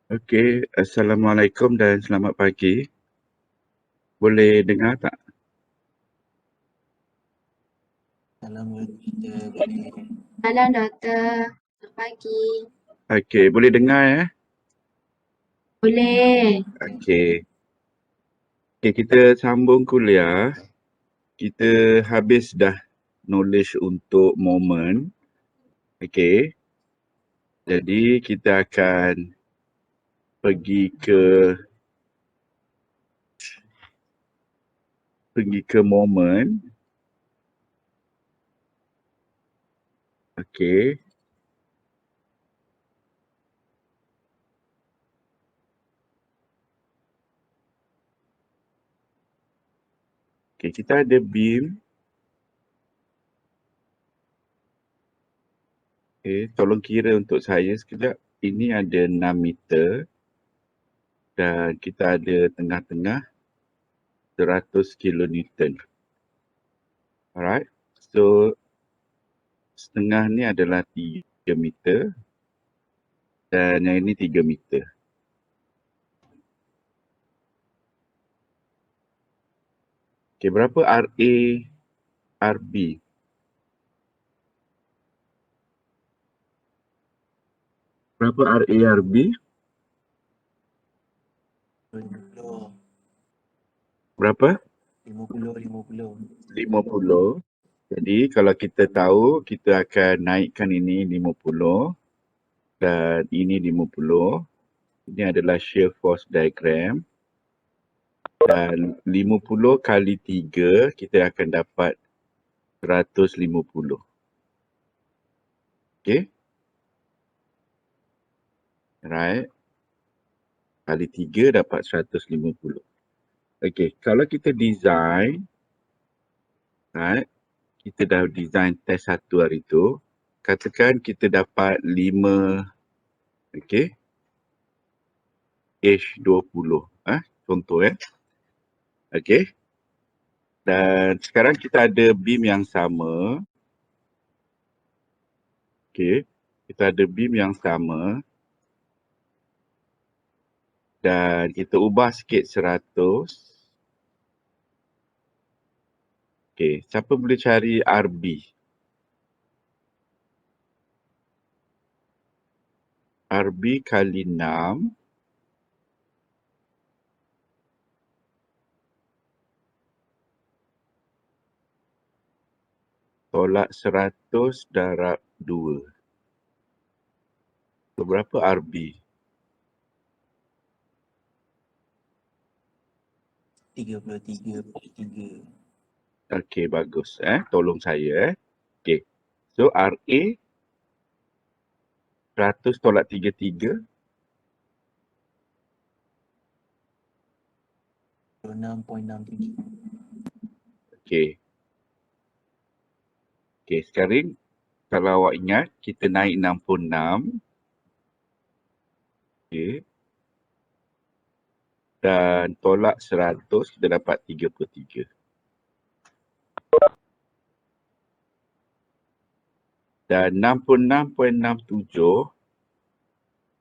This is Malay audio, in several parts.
Okey, Assalamualaikum dan selamat pagi. Boleh dengar tak? Salam doktor, boleh. Malam doktor. Selamat pagi. Okey, boleh dengar ya? Boleh. Okey. Okey, kita sambung kuliah. Kita habis dah knowledge untuk moment. Okey. Jadi kita akan pergi ke moment. Okey. Okey, kita ada beam. Okey, tolong kira untuk saya sekejap. Ini ada 6 meter dan kita ada tengah-tengah 100 kilonewton. Alright. So setengah ni adalah 3 meter dan yang ini 3 meter. Okey, berapa RA, RB? Berapa RA, RB? 50, Berapa? 50. 50. Jadi kalau kita tahu, kita akan naikkan ini 50 dan ini 50. Ini adalah shear force diagram. Dan 50 kali 3, kita akan dapat 150. Okey? Right. Kali 3 dapat 150. Okey, kalau kita design, right, kita dah design test satu hari tu, katakan kita dapat 5, okey, H20, contoh okey. Dan sekarang kita ada beam yang sama, okey, kita ada beam yang sama dan kita ubah sikit 100. Okey, siapa boleh cari RB? RB kali 6 tolak 100 darab 2. So, berapa RB? 33.3. Okey, bagus. Tolong saya. Okey. So, RA 100 tolak 33. 26.67. Okey. Okey, sekarang kalau awak ingat, kita naik 66. Okey. Dan tolak 100, kita dapat 33. Dan 66.67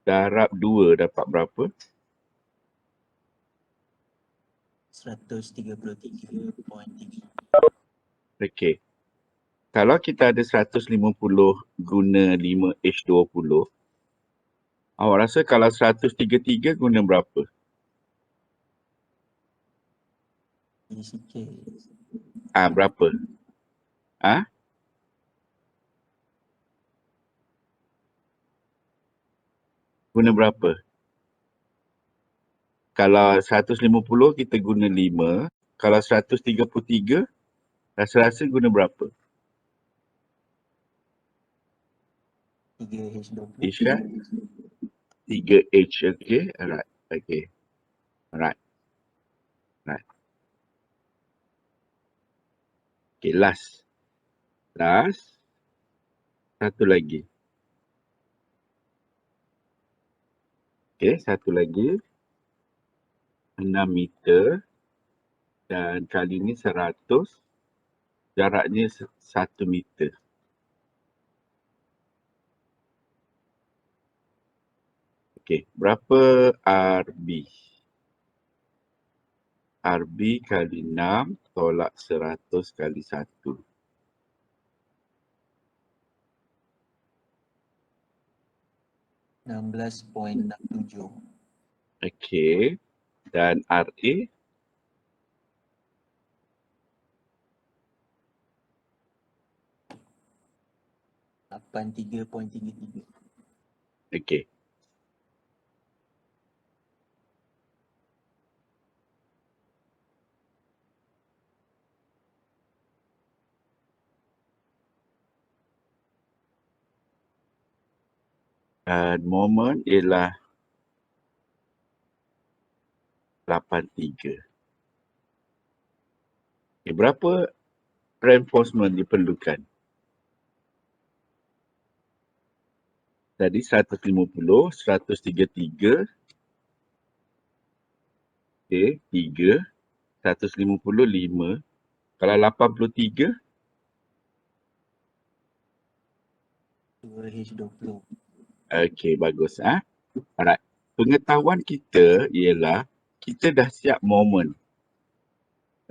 darab 2 dapat berapa? 133.3. Okey. Kalau kita ada 150 guna 5H20, awak rasa kalau 133 guna berapa? Ini sikit. Berapa? Guna berapa? Kalau 150 kita guna 5, kalau 133 rasa-rasa guna berapa? 3H20. Isyak? 3H, okey? Alright, okey. Alright. Okay, last. Satu lagi. Okay, satu lagi. 6 meter. Dan kali ni 100. Jaraknya 1 meter. Okey, berapa RB? RB kali 6 tolak 100 kali 1. $16.67. Okey. Dan RA? 83.33. Okey. Dan moment ialah 83. Okay, berapa reinforcement diperlukan? Tadi 150, 133, okay, 3, 150, 5. Kalau 83, 2H20. okay, bagus. Alright. Pengetahuan kita ialah kita dah siap moment.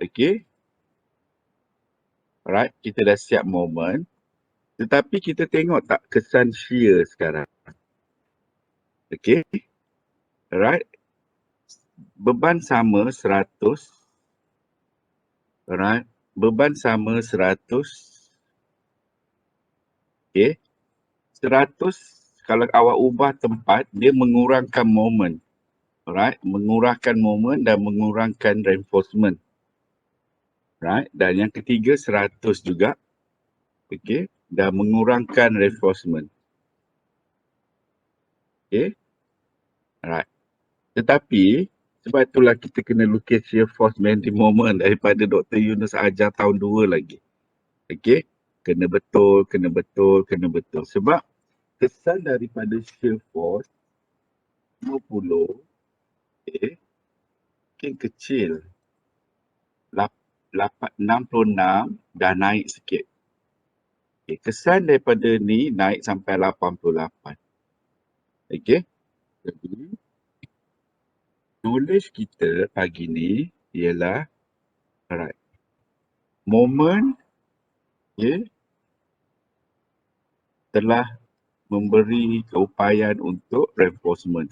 Okay. Alright, kita dah siap moment. Tetapi kita tengok tak kesan shear sekarang. Okay. Alright. Beban sama 100. Alright. Beban sama 100. Okay. 100 kalau awak ubah tempat, dia mengurangkan moment. Alright. Mengurangkan moment dan mengurangkan reinforcement. Right. Dan yang ketiga 100 juga. Okay. Dan mengurangkan reinforcement. Okay. Alright. Tetapi sebab itulah kita kena lukis shear force bending moment daripada Dr. Yunus ajar tahun 2 lagi. Okay. Kena betul, kena betul, kena betul. Sebab kesan daripada shear force 50, okay, mungkin kecil. 66 dah naik sikit. Okay. Kesan daripada ni naik sampai 88. Okay. Jadi, knowledge kita pagi ni ialah alright. Moment telah memberi keupayaan untuk reinforcement.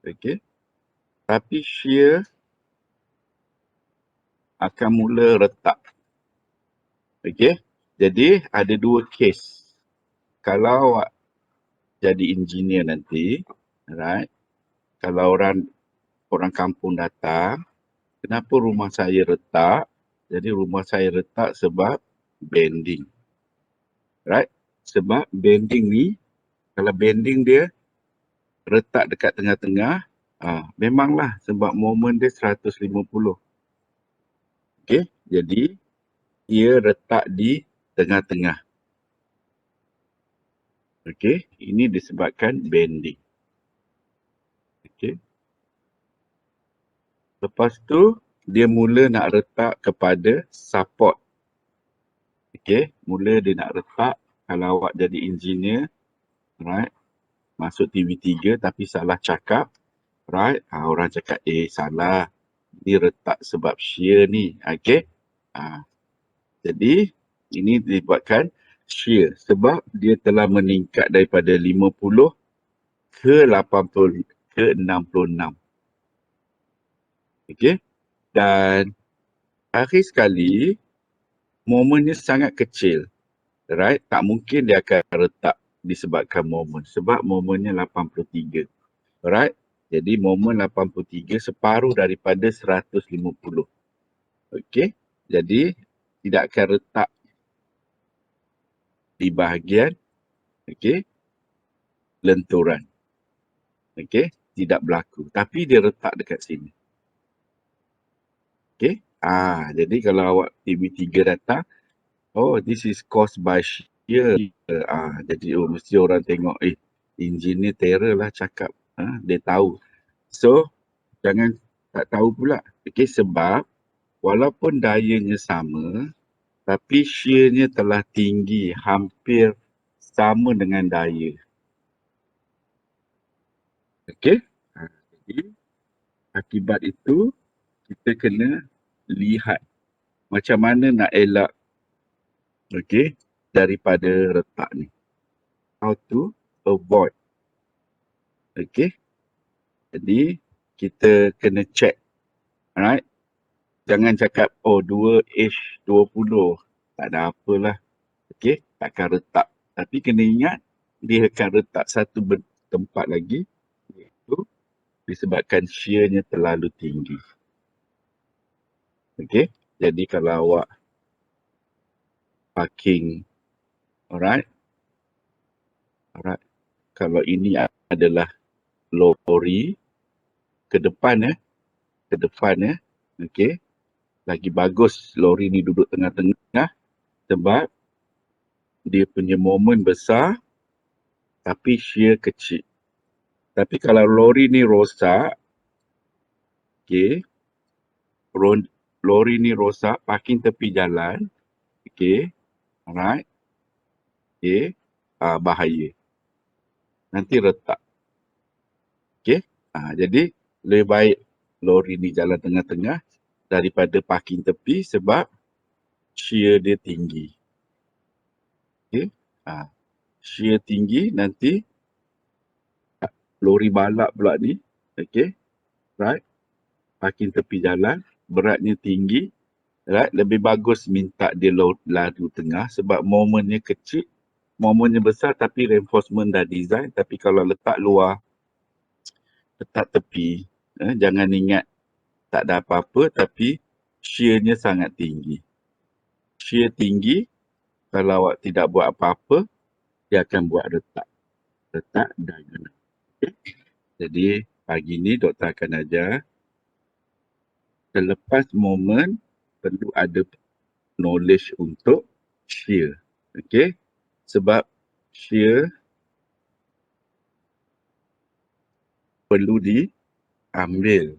Okay. Tapi shear akan mula retak. Okay. Jadi ada dua case. Kalau awak jadi engineer nanti, right? Kalau orang kampung datang, kenapa rumah saya retak? Jadi rumah saya retak sebab bending. Right? Sebab bending ni, kalau bending dia retak dekat tengah-tengah, memanglah sebab moment dia 150. Okay? Jadi, ia retak di tengah-tengah. Okay? Ini disebabkan bending. Okay? Lepas tu, dia mula nak retak kepada support. Okay? Mula dia nak retak, kalau awak jadi engineer, right? Masuk TV3 tapi salah cakap, right? Orang cakap, salah. Dia retak sebab shear ni. Okay? Jadi, ini dibuatkan shear sebab dia telah meningkat daripada 50 ke 80 ke 66. Okay? Dan akhir sekali, momennya sangat kecil. Right? Tak mungkin dia akan retak disebabkan moment. Sebab momennya 83. Right? Jadi moment 83 separuh daripada 150. Okay? Jadi tidak akan retak di bahagian lenturan. Okay? Tidak berlaku. Tapi dia retak dekat sini. Okay? Jadi kalau awak TV3 datang, this is caused by shear. Jadi mesti orang tengok, engineer terror lah cakap. Dia tahu. So, jangan tak tahu pula. Okay? Sebab walaupun dayanya sama, tapi shearnya telah tinggi, hampir sama dengan daya. Okey. Jadi akibat itu kita kena lihat macam mana nak elak daripada retak ni. How to avoid. Okey. Jadi kita kena check. Alright. Jangan cakap 2H20 tak ada apalah. Okey, takkan retak. Tapi kena ingat dia akan retak satu tempat lagi, iaitu disebabkan shearnya terlalu tinggi. Okey. Jadi kalau awak parking, alright. Kalau ini adalah lori ke depan okey. Lagi bagus lori ni duduk tengah-tengah sebab dia punya moment besar tapi shear kecil. Tapi kalau lori ni rosak, okey, lori ni rosak, parking tepi jalan, okey, alright, okey, bahaya. Nanti retak. Okey, jadi lebih baik lori ni jalan tengah-tengah daripada parking tepi sebab shear dia tinggi. Okey, shear tinggi nanti lori balap pula ni, okey, right, parking tepi jalan, beratnya tinggi, right, lebih bagus minta dia laju tengah sebab momennya kecil, momennya besar tapi reinforcement dah design. Tapi kalau letak luar, letak tepi, jangan ingat tak ada apa-apa tapi shearnya sangat tinggi. Shear tinggi, kalau awak tidak buat apa-apa, dia akan buat retak diagonal. Okay. Jadi pagi ni doktor akan ajar selepas moment perlu ada knowledge untuk shear. Okey. Sebab shear perlu diambil,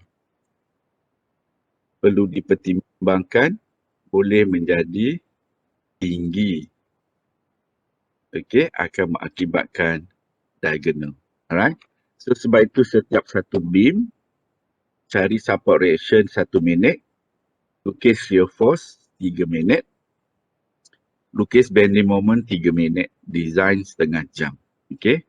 perlu dipertimbangkan, boleh menjadi tinggi. Okey, akan mengakibatkan diagonal. Alright. So sebab itu setiap satu beam cari support reaction 1 minit, lukis shear force 3 minit, lukis bending moment 3 minit, design setengah jam. Okey.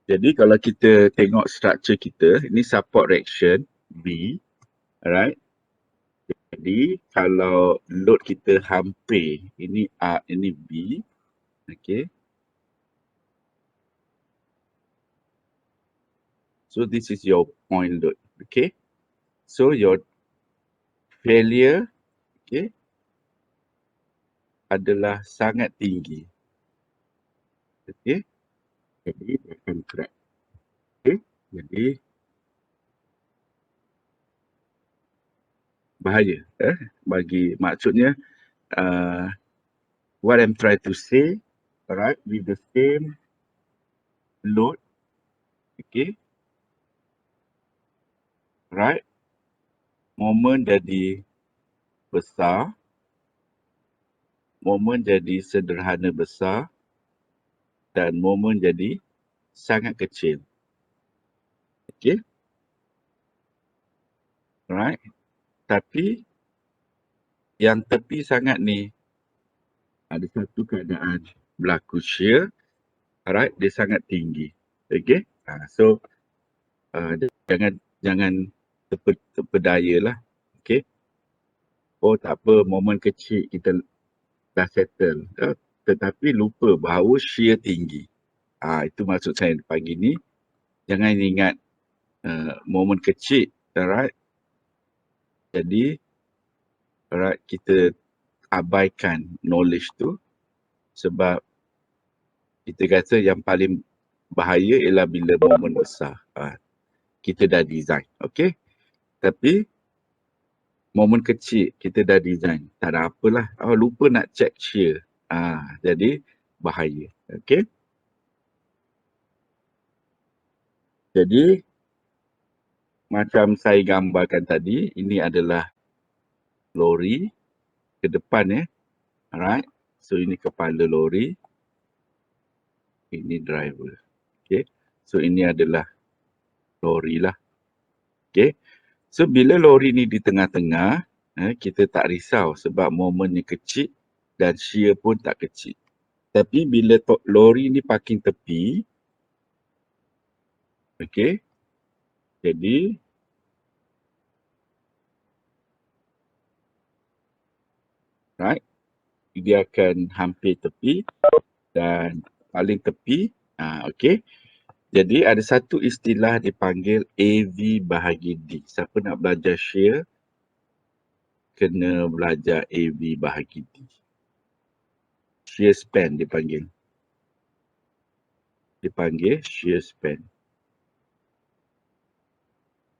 Jadi kalau kita tengok structure kita, ini support reaction B, alright. Jadi kalau load kita hampir, ini A, ini B, okay. So this is your point load, okay. So your failure, okay, adalah sangat tinggi, okay. Jadi dia akan crack, okay. Jadi bahaya, bagi maksudnya what I'm trying to say, alright, with the same load, okay, right, moment jadi besar, moment jadi sederhana besar, dan moment jadi sangat kecil. Okay, right. Tapi yang tepi sangat ni ada satu keadaan berlaku shear, alright, dia sangat tinggi. Okay, so jangan terpedaya lah. Okay, oh tak apa, moment kecil kita dah settle, tetapi lupa bahawa shear tinggi. Itu maksud saya pagi ni. Jangan ingat moment kecil, alright. Jadi alright, kita abaikan knowledge tu sebab kita kata yang paling bahaya ialah bila moment besar. Kita dah design, okay. Tapi moment kecil kita dah design, tak ada apalah. Lupa nak check shear. Jadi bahaya. Okey. Jadi macam saya gambarkan tadi, ini adalah lori ke depan Alright. So ini kepala lori, ini driver. Okay. So ini adalah lori lah. Okay. So bila lori ni di tengah-tengah, kita tak risau sebab momennya kecil dan shear pun tak kecil. Tapi bila lori ni parking tepi, okay, jadi right, dia akan hampir tepi dan paling tepi. Okay. Jadi ada satu istilah dipanggil AV bahagi D. Siapa nak belajar shear, kena belajar AV bahagi D. Shear span dipanggil. Dipanggil shear span.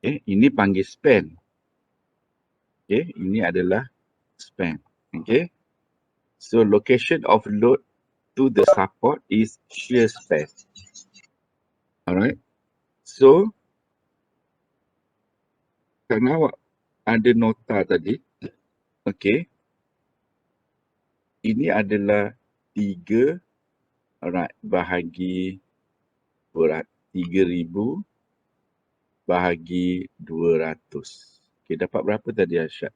Okay, ini panggil span. Okay, ini adalah span. Okay. So location of load to the support is shear span. Alright. So kerana awak ada nota tadi, okay, ini adalah 3 bahagi 3,000 bahagi 200. Okay, dapat berapa tadi Arsyad?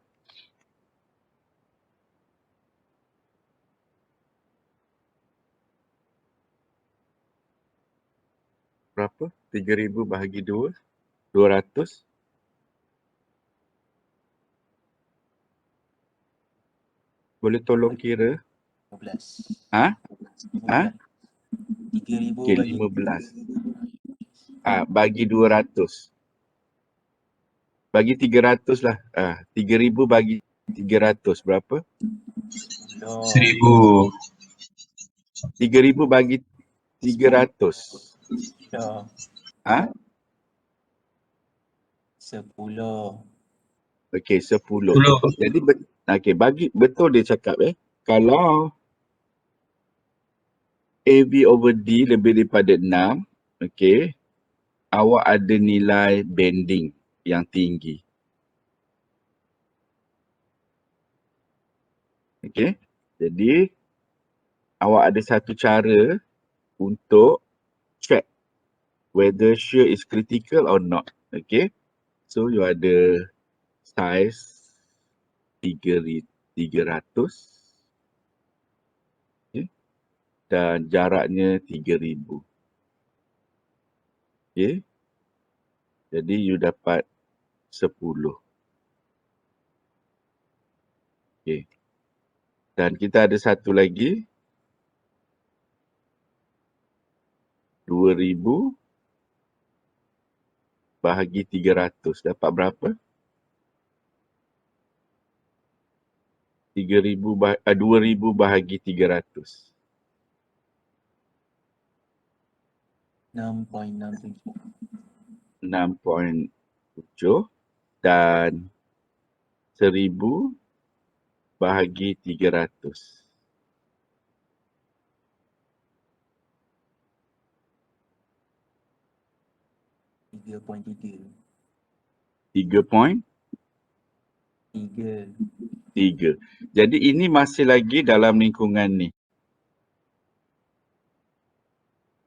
Berapa? 3,000 bahagi 2? 200? Boleh tolong kira? 15. Ha? 3,000 Okay, bagi 15. Bagi 200. Bagi 300 lah. 3,000 bagi 300 berapa? 1,000. 3,000 bagi 300. Ha? 10. Okey, 10. 10. Jadi bagi betul dia cakap kalau AV over D lebih daripada 6, okey, awak ada nilai bending yang tinggi. Okey. Jadi awak ada satu cara untuk check whether shear is critical or not. Okay. So you ada size 300. Okay. Dan jaraknya 3,000. Okay. Jadi you dapat 10. Okay. Dan kita ada satu lagi. 2,000 bahagi 300. Dapat berapa? 2,000 bahagi 300. 6.67. 6.7 dan 1,000 bahagi 300. 3.3. 3.3. Jadi ini masih lagi dalam lingkungan ni.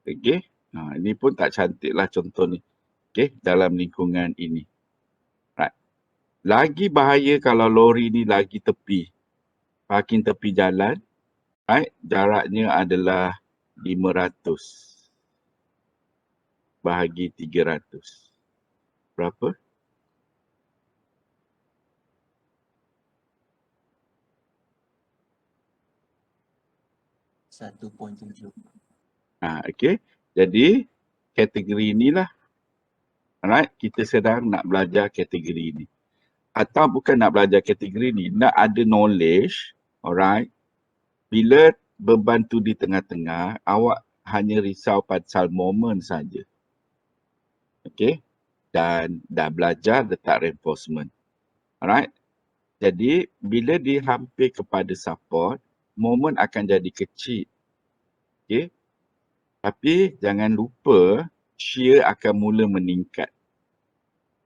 Okey. Ini pun tak cantik lah contoh ni. Okey, dalam lingkungan ini. Right. Lagi bahaya kalau lori ni lagi tepi. Parking tepi jalan. Right. Jaraknya adalah 500 bahagi 300. Berapa? Satu 1.7. Okey. Jadi kategori inilah, alright, kita sedang nak belajar kategori ini. Atau bukan nak belajar kategori ini, nak ada knowledge, alright. Bila beban tu di tengah-tengah, awak hanya risau pasal moment saja. Okey. Dan dah belajar letak reinforcement. Alright. Jadi bila dia hampir kepada support, moment akan jadi kecil. Okey. Tapi jangan lupa shear akan mula meningkat.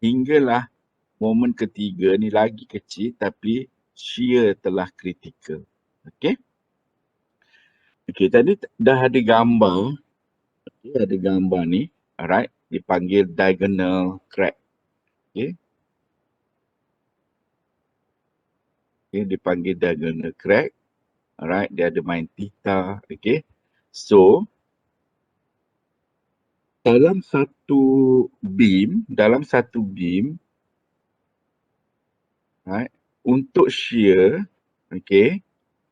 Hinggalah moment ketiga ni lagi kecil tapi shear telah kritikal. Okey. Okey, tadi dah ada gambar. Okey, ada gambar ni. Alright, dipanggil diagonal crack. Okey. Okey, dipanggil diagonal crack. Alright, dia ada main theta. Okey. So, dalam satu beam, right, untuk shear, okay,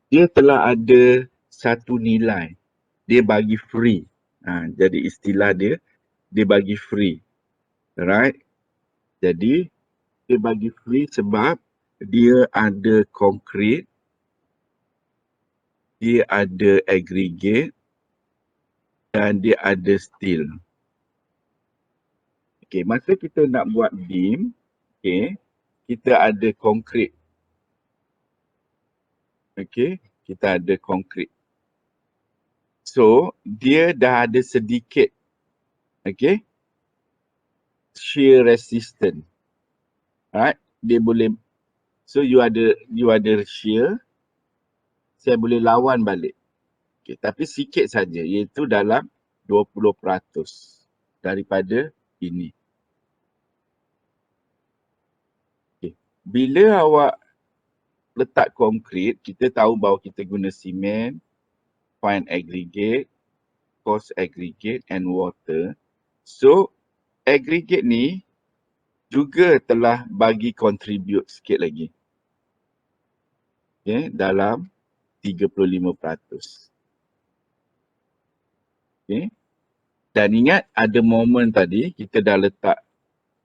dia telah ada satu nilai. Dia bagi free. Jadi istilah dia bagi free. Right? Jadi, dia bagi free sebab dia ada konkrit, dia ada aggregate dan dia ada steel. Okay, masa kita nak buat beam, okay, kita ada konkrit. Okay, kita ada konkrit. So, dia dah ada sedikit, okay, shear resistance. Alright, dia boleh, so you ada shear, saya boleh lawan balik. Okay, tapi sikit saja, iaitu dalam 20% daripada ini. Okay. Bila awak letak konkrit, kita tahu bahawa kita guna simen, fine aggregate, coarse aggregate and water. So, aggregate ni juga telah bagi contribute sikit lagi. Okay, dalam 35%. Okay. Dan ingat ada moment tadi kita dah letak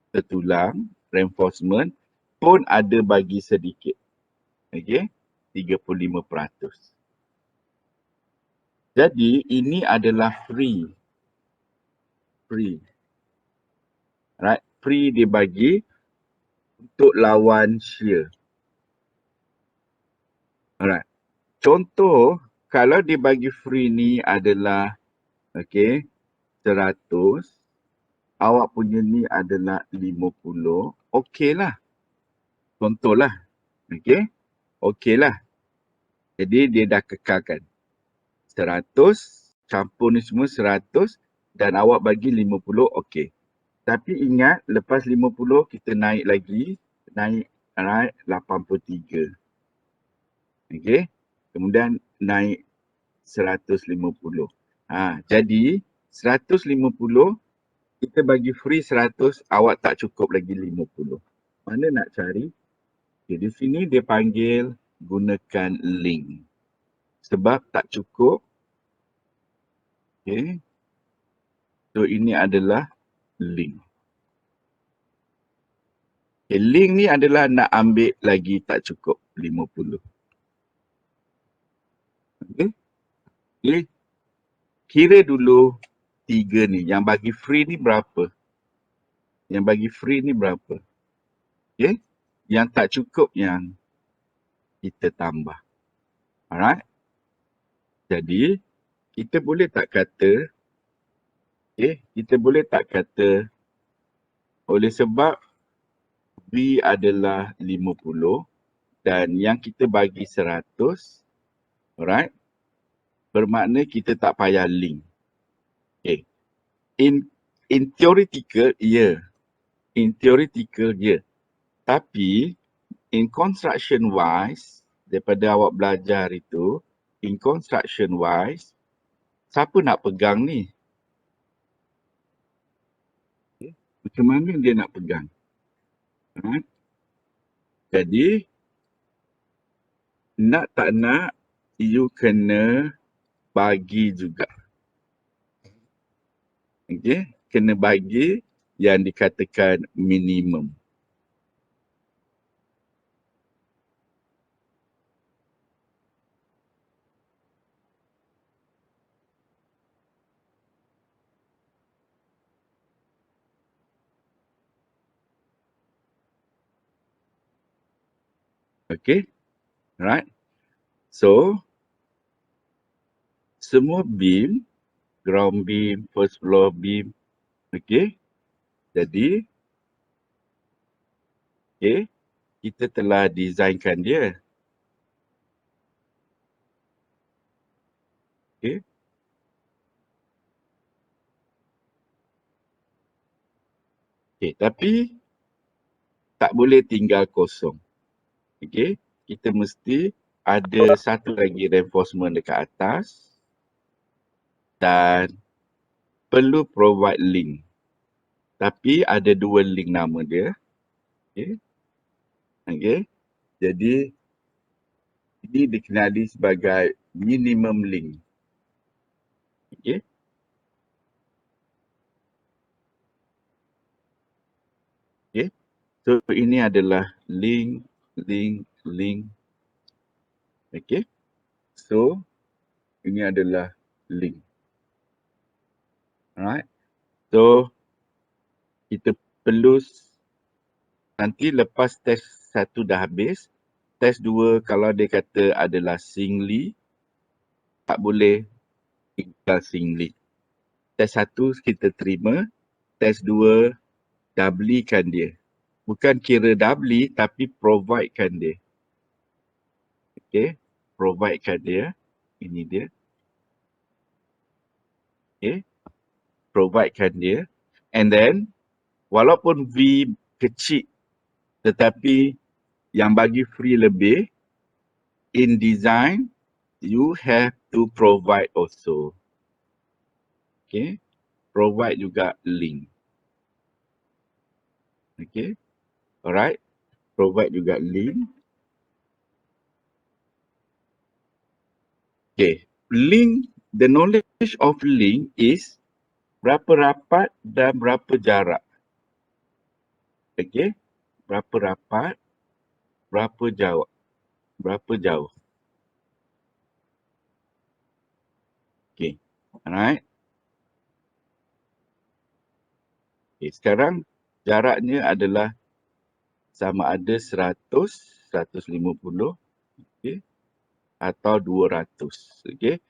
tertulang, reinforcement pun ada bagi sedikit. Okay, 35%. Jadi ini adalah free. Right, free dia bagi untuk lawan shear. Alright. Contoh, kalau dia bagi free ni adalah, okay, 100, awak punya ni adalah 50, okey lah. Contoh lah. Okay, okey lah. Jadi dia dah kekalkan. 100, campur ni semua 100 dan awak bagi 50, okey. Tapi ingat, lepas 50 kita naik lagi, alright, 83. Okay, kemudian naik 150. Jadi 150 kita bagi free 100, awak tak cukup lagi 50. Mana nak cari? Okay, di sini dia panggil gunakan link. Sebab tak cukup. Okay. So ini adalah link. Okay, link ni adalah nak ambil lagi tak cukup 50. Okay. Okay. Kira dulu 3 ni. Yang bagi free ni berapa? Yang bagi free ni berapa? Okay. Yang tak cukup yang kita tambah. Alright. Jadi, kita boleh tak kata, okay, kita boleh tak kata oleh sebab B adalah 50 dan yang kita bagi 100, alright, bermakna kita tak payah link. Okay. In theoretical, ya. In theoretical, ya. Tapi, in construction wise, daripada awak belajar itu, in construction wise, siapa nak pegang ni? Okay. Macam mana dia nak pegang? Right? Jadi, nak tak nak, you kena bagi juga. Okay? Kena bagi yang dikatakan minimum. Okay? Right? So, semua beam, ground beam, first floor beam, okey. Jadi, okey, kita telah designkan dia. Okey. Okey, tapi tak boleh tinggal kosong. Okey, kita mesti ada satu lagi reinforcement dekat atas dan perlu provide link. Tapi ada dua link nama dia. Okey. Okey. Jadi ini dikenali sebagai minimum link. Okey. Okey. So ini adalah link. Okey. So ini adalah link. Alright. So kita perlu nanti lepas test 1 dah habis, test 2 kalau dia kata adalah singly, tak boleh tinggal singly. Test 1 kita terima, test 2 doubly-kan dia. Bukan kira doubly tapi provide-kan dia. Okey, provide-kan dia. Ini dia. Okey, provide-kan dia. And then, walaupun V kecil tetapi yang bagi free lebih, in design, you have to provide also. Okay, provide juga link. Okay, alright, provide juga link. Okay, link, the knowledge of link is berapa rapat dan berapa jarak. Okay, berapa rapat, berapa jauh. Okay, alright. Okay, sekarang jaraknya adalah sama ada 100, 150, okay, atau 200. Okay.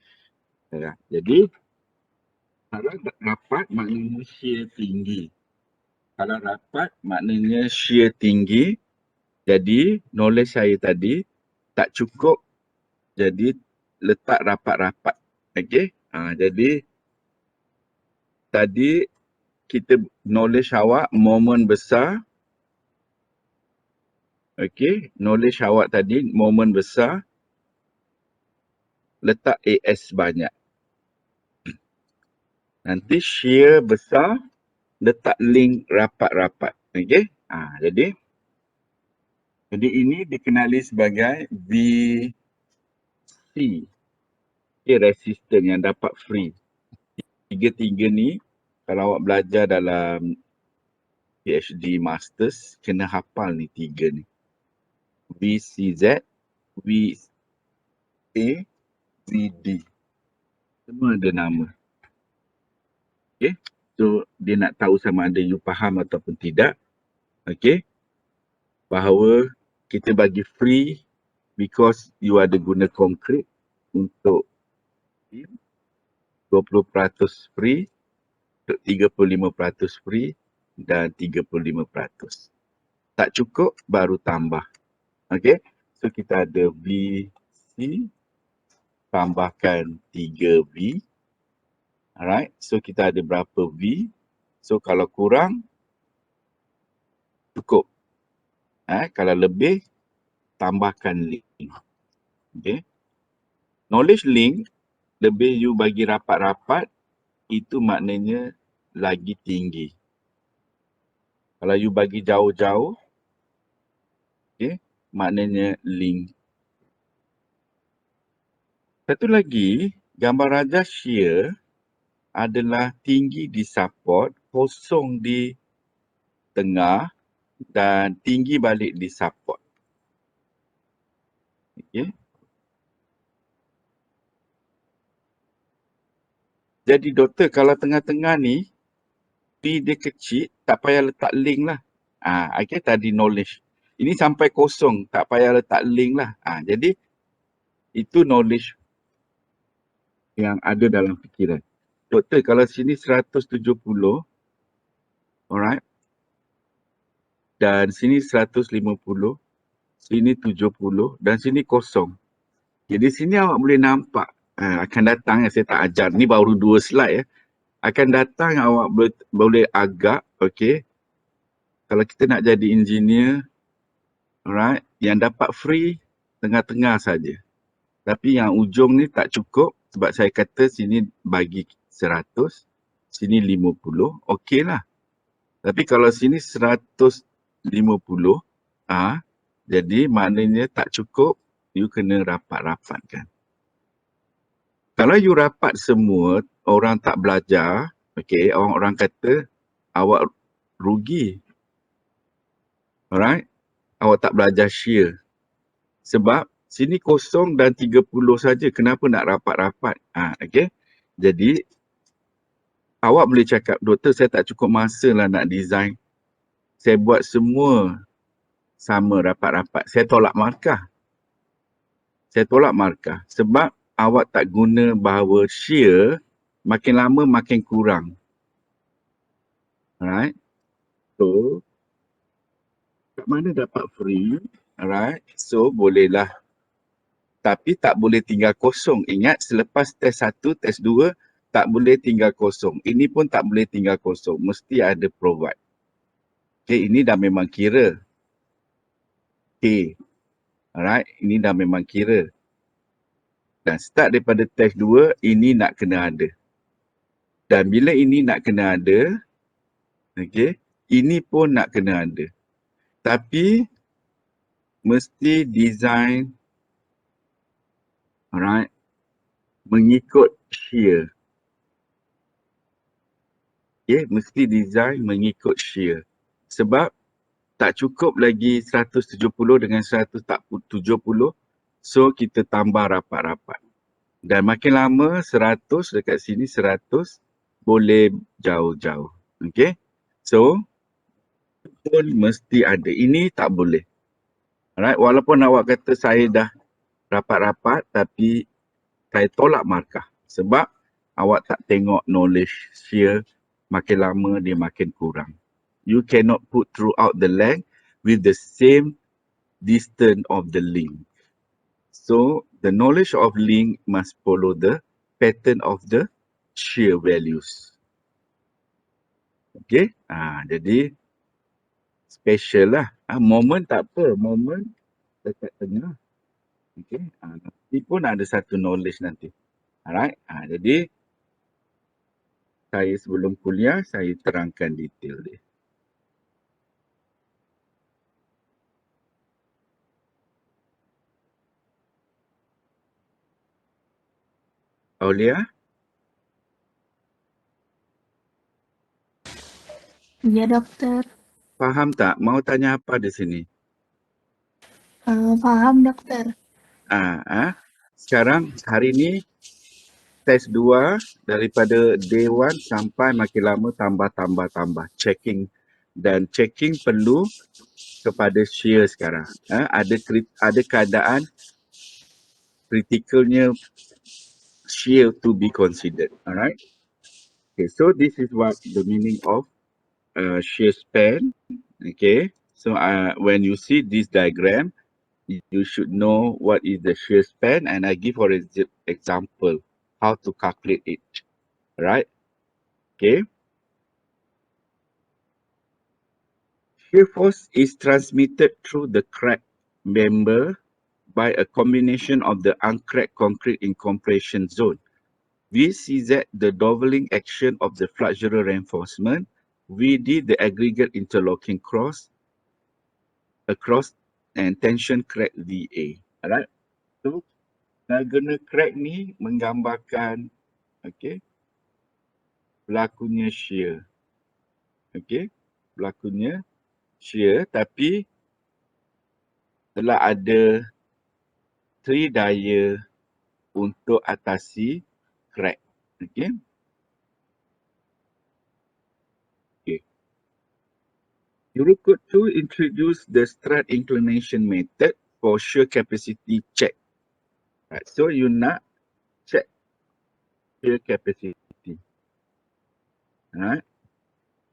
Jadi, kalau rapat maknanya shear tinggi. Kalau rapat maknanya shear tinggi. Jadi, knowledge saya tadi tak cukup jadi letak rapat-rapat. Okay. Jadi, tadi kita knowledge awak moment besar. Okay. Knowledge awak tadi moment besar. Letak AS banyak. Nanti shear besar, letak link rapat-rapat. Okey. Jadi ini dikenali sebagai VC. Okay, resistance yang dapat free. Tiga-tiga ni kalau awak belajar dalam PhD Masters, kena hafal ni tiga ni. VCZ, VA, VD. Semua ada nama. Okay. So, dia nak tahu sama ada you faham ataupun tidak. Okay. Bahawa kita bagi free because you ada guna konkret untuk 20% free, 35% free dan 35%. Tak cukup, baru tambah. Okay. So, kita ada VC tambahkan 3V. Alright, so kita ada berapa V. So kalau kurang, cukup. Kalau lebih, tambahkan link. Okay. Knowledge link, lebih you bagi rapat-rapat, itu maknanya lagi tinggi. Kalau you bagi jauh-jauh, okay, maknanya link. Satu lagi, gambar rajah shear adalah tinggi di support, kosong di tengah dan tinggi balik di support. Okay. Jadi doktor, kalau tengah-tengah ni, P dia kecil, tak payah letak link lah. Okay, tadi knowledge. Ini sampai kosong, tak payah letak link lah. Jadi, itu knowledge. yang ada dalam fikiran. Doktor, kalau sini 170, alright, dan sini 150, sini 70 dan sini kosong. Jadi sini awak boleh nampak akan datang, saya tak ajar, ni baru 2 slide ya. Akan datang awak boleh agak, okey. Kalau kita nak jadi engineer, alright, yang dapat free tengah-tengah saja. Tapi yang ujung ni tak cukup sebab saya kata sini bagi 100, sini 50, okey lah. Tapi kalau sini 150, jadi maknanya tak cukup, you kena rapat-rapatkan. Kalau you rapat semua, orang tak belajar, okey, orang kata awak rugi. Alright? Awak tak belajar shear. Sebab sini kosong dan 30 saja. Kenapa nak rapat-rapat? Okey. Jadi awak boleh cakap, doktor saya tak cukup masa lah nak design. Saya buat semua sama rapat-rapat. Saya tolak markah. Sebab awak tak guna bahawa shear makin lama makin kurang. Alright. So, kat mana dapat free? Alright. So, bolehlah. Tapi tak boleh tinggal kosong. Ingat, selepas test 1, test 2, tak boleh tinggal kosong. Ini pun tak boleh tinggal kosong. Mesti ada provide. Okay, ini dah memang kira. Okay. Alright, ini dah memang kira. Dan start daripada test 2, ini nak kena ada. Dan bila ini nak kena ada, okay, ini pun nak kena ada. Tapi, mesti design, alright, mengikut shear. Okay, mesti design mengikut shear. Sebab tak cukup lagi 170 dengan 170. So kita tambah rapat-rapat. Dan makin lama 100 dekat sini 100 boleh jauh-jauh. Okay. So pun mesti ada. Ini tak boleh. Alright. Walaupun awak kata saya dah rapat-rapat tapi saya tolak markah. Sebab awak tak tengok knowledge shear. Makin lama dia makin kurang. You cannot put throughout the length with the same distance of the link. So, the knowledge of link must follow the pattern of the shear values. Okay, jadi special lah. Moment tak apa, moment dekat tengah. Okay, nanti pun ada satu knowledge nanti. Alright, jadi saya sebelum kuliah, saya terangkan detail dia. Aulia, Ya dokter. faham tak? Mau tanya apa di sini? Paham dokter. Sekarang hari ni test 2 daripada day 1 sampai makin lama tambah checking. Dan checking perlu kepada shear sekarang. Ada keadaan criticalnya shear to be considered. Alright. Okay, so this is what the meaning of shear span. Okay, so when you see this diagram, you should know what is the shear span, and I give for example how to calculate it. Alright. Okay. Shear force is transmitted through the crack member by a combination of the uncracked concrete in compression zone. VCZ, the doubling action of the flexural reinforcement. VD, the aggregate interlocking cross across and tension crack VA. Alright. So, diagonal crack ni menggambarkan berlakunya shear. Berlakunya shear, tapi telah ada 3 daya untuk atasi crack. Eurocode 2 introduced the strut inclination method for shear capacity check. Right. So you nak check shear capacity. Alright.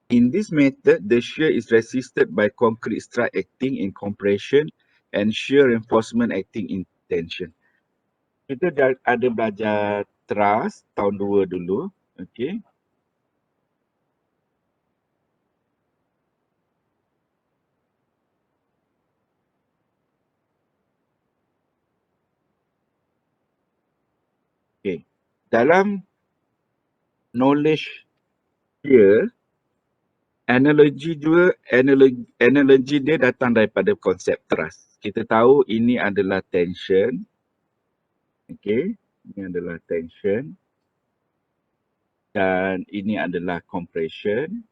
In this method, the shear is resisted by concrete strut acting in compression and shear reinforcement acting in tension. Kita dah ada belajar truss tahun 2 dulu. Okay. Okay. Dalam knowledge shear, analogi dia datang daripada konsep truss. Kita tahu ini adalah tension. Okay. Ini adalah tension. Dan ini adalah compression.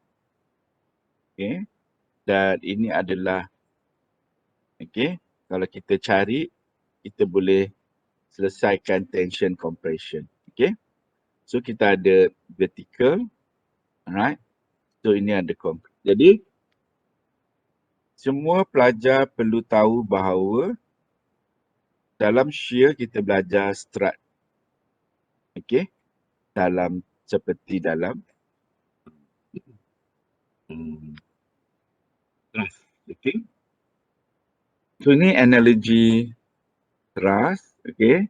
Okay. Dan ini adalah, okay, kalau kita cari, kita boleh selesaikan tension compression. Okay. So kita ada vertical. Alright. So ini ada concrete. Jadi semua pelajar perlu tahu bahawa dalam shear kita belajar strut. Okay. Seperti dalam truss. Okay. So ini analogi truss. Okay.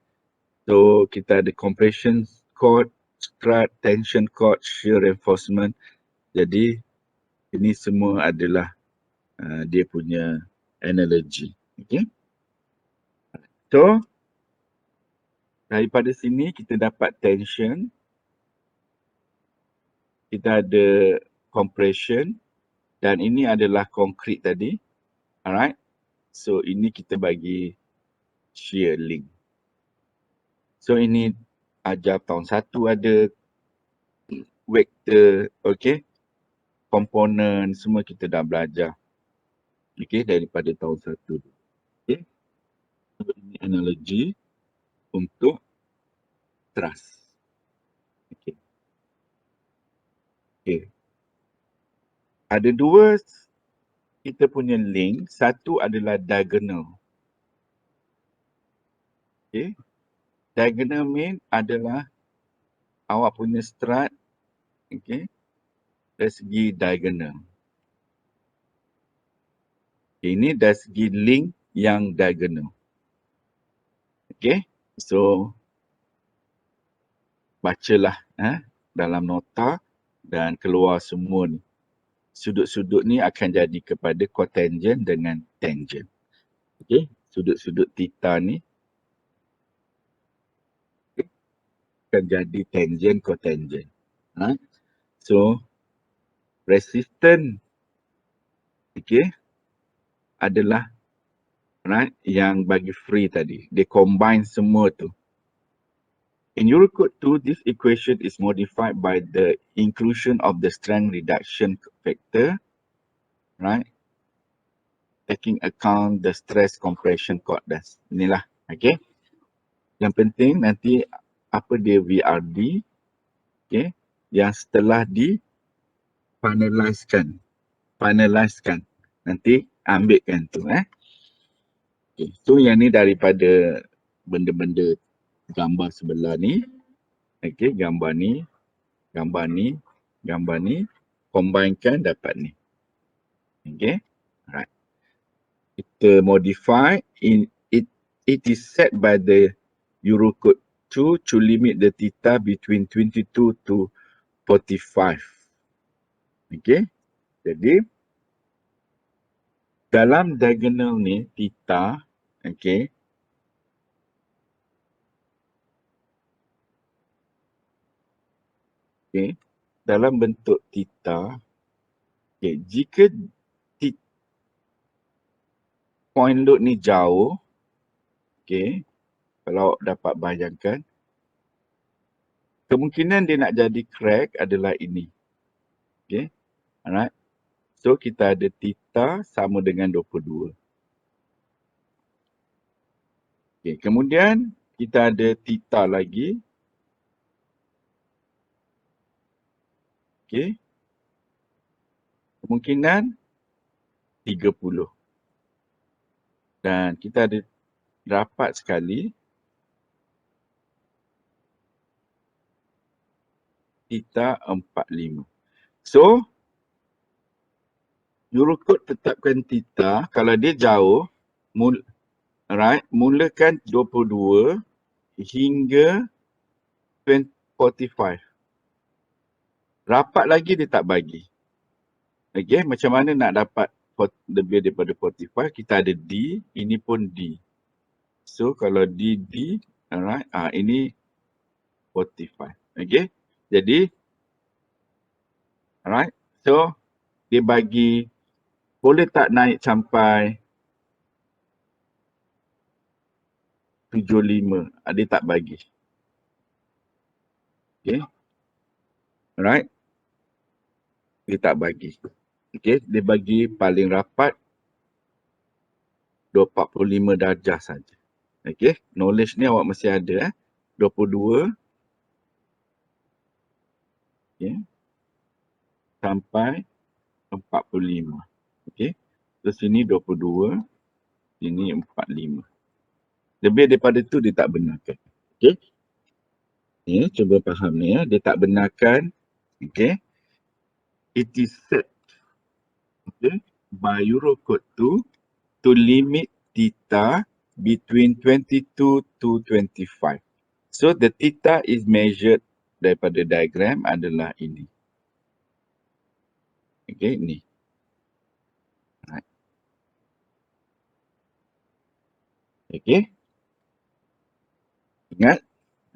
So kita ada compression cord, strut, tension cord, shear reinforcement. Jadi ini semua adalah dia punya analogi. Okay. So daripada sini kita dapat tension. Kita ada compression. Dan ini adalah concrete tadi. Alright. So ini kita bagi shear link. So ini ajar tahun 1 ada vektor, okay, komponen semua kita dah belajar. Okay, daripada tahun 1 dulu. Okay. So ini analogi untuk truss. Okay. Okay. Ada dua kita punya link. Satu adalah diagonal. Okay. Diagonal mean adalah awak punya strut, okay, dari segi diagonal. Okay, ini dari segi link yang diagonal. Okay, so bacalah dalam nota dan keluar semua ni. Sudut-sudut ni akan jadi kepada cotangent dengan tangent. Okay, sudut-sudut theta ni akan jadi tangent cotangent. So resistance, okay, adalah yang bagi free tadi. Dia combine semua tu. In Eurocode 2, this equation is modified by the inclusion of the strength reduction factor, right? Taking account the stress compression coordinates. Inilah, okay. Yang penting nanti apa dia VRD, okay, yang setelah finalizekan, nanti ambilkan tu, Okay. So yang ni daripada benda-benda gambar sebelah ni, okay, gambar ni, combinekan dapat ni. Okay, alright. Kita modify it is set by the Eurocode 2 to limit the theta between 22 to 45. Okay, jadi dalam diagonal ni theta, okay, okay, dalam bentuk theta, okay, jika point load ni jauh, okay, kalau dapat bayangkan, kemungkinan dia nak jadi crack adalah ini. Okay, alright. So kita ada theta sama dengan 22. Okay, kemudian kita ada theta lagi. Okay, kemungkinan 30. Dan kita ada rapat sekali theta 45. So, Eurocode tetapkan theta, kalau dia jauh, mulakan 22 hingga 45. Rapat lagi dia tak bagi. Okay, macam mana nak dapat lebih daripada 45, kita ada D, ini pun D. So, kalau D, alright, ini 45. Okay, jadi, alright, so, dia bagi, boleh tak naik sampai 75, dia tak bagi. Okay, alright, dia tak bagi. Okay, dia bagi paling rapat 245 darjah saja. Okay, knowledge ni awak mesti ada 22 okay, sampai 45. Okay, so sini 22, sini 45. Lebih daripada tu dia tak benarkan. Okay, ni cuba faham ni dia tak benarkan. Okay, it is set, okay, by Eurocode to limit theta between 22 to 25. So the theta is measured daripada diagram adalah ini. Okay, ni. Right. Okay. Ingat,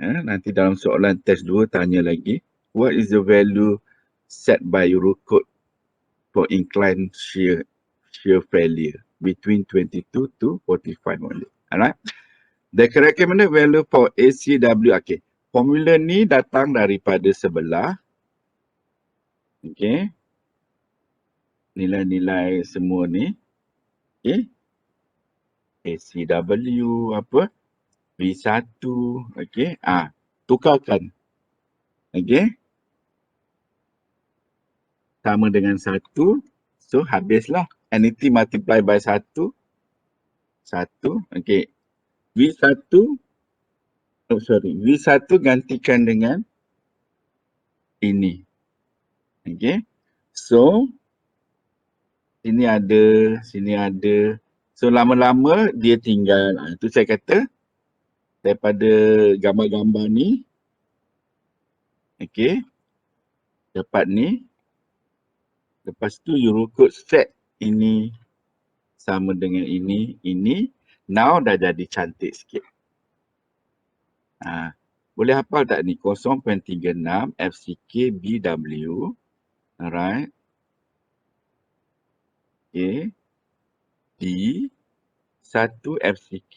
nanti dalam soalan test 2 tanya lagi, what is the value set by Eurocode for inclined shear failure between 22 to 45 only. Alright. The recommended value for ACW, okay. Formula ni datang daripada sebelah. Okay. Nilai-nilai semua ni. Okay. ACW apa? V1. Okay. Tukarkan. Okay. Sama dengan 1. So, habislah. Anything multiply by 1. 1. Okay. V1. V1 gantikan dengan ini. Okay. So, sini ada. So, lama-lama dia tinggal. Itu saya kata daripada gambar-gambar ni. Okay. Dapat ni. Lepas tu Eurocode set ini sama dengan ini. Now dah jadi cantik sikit. Boleh hafal tak ni? 0.36 FCK BW. Alright. Okay. D 1 FCK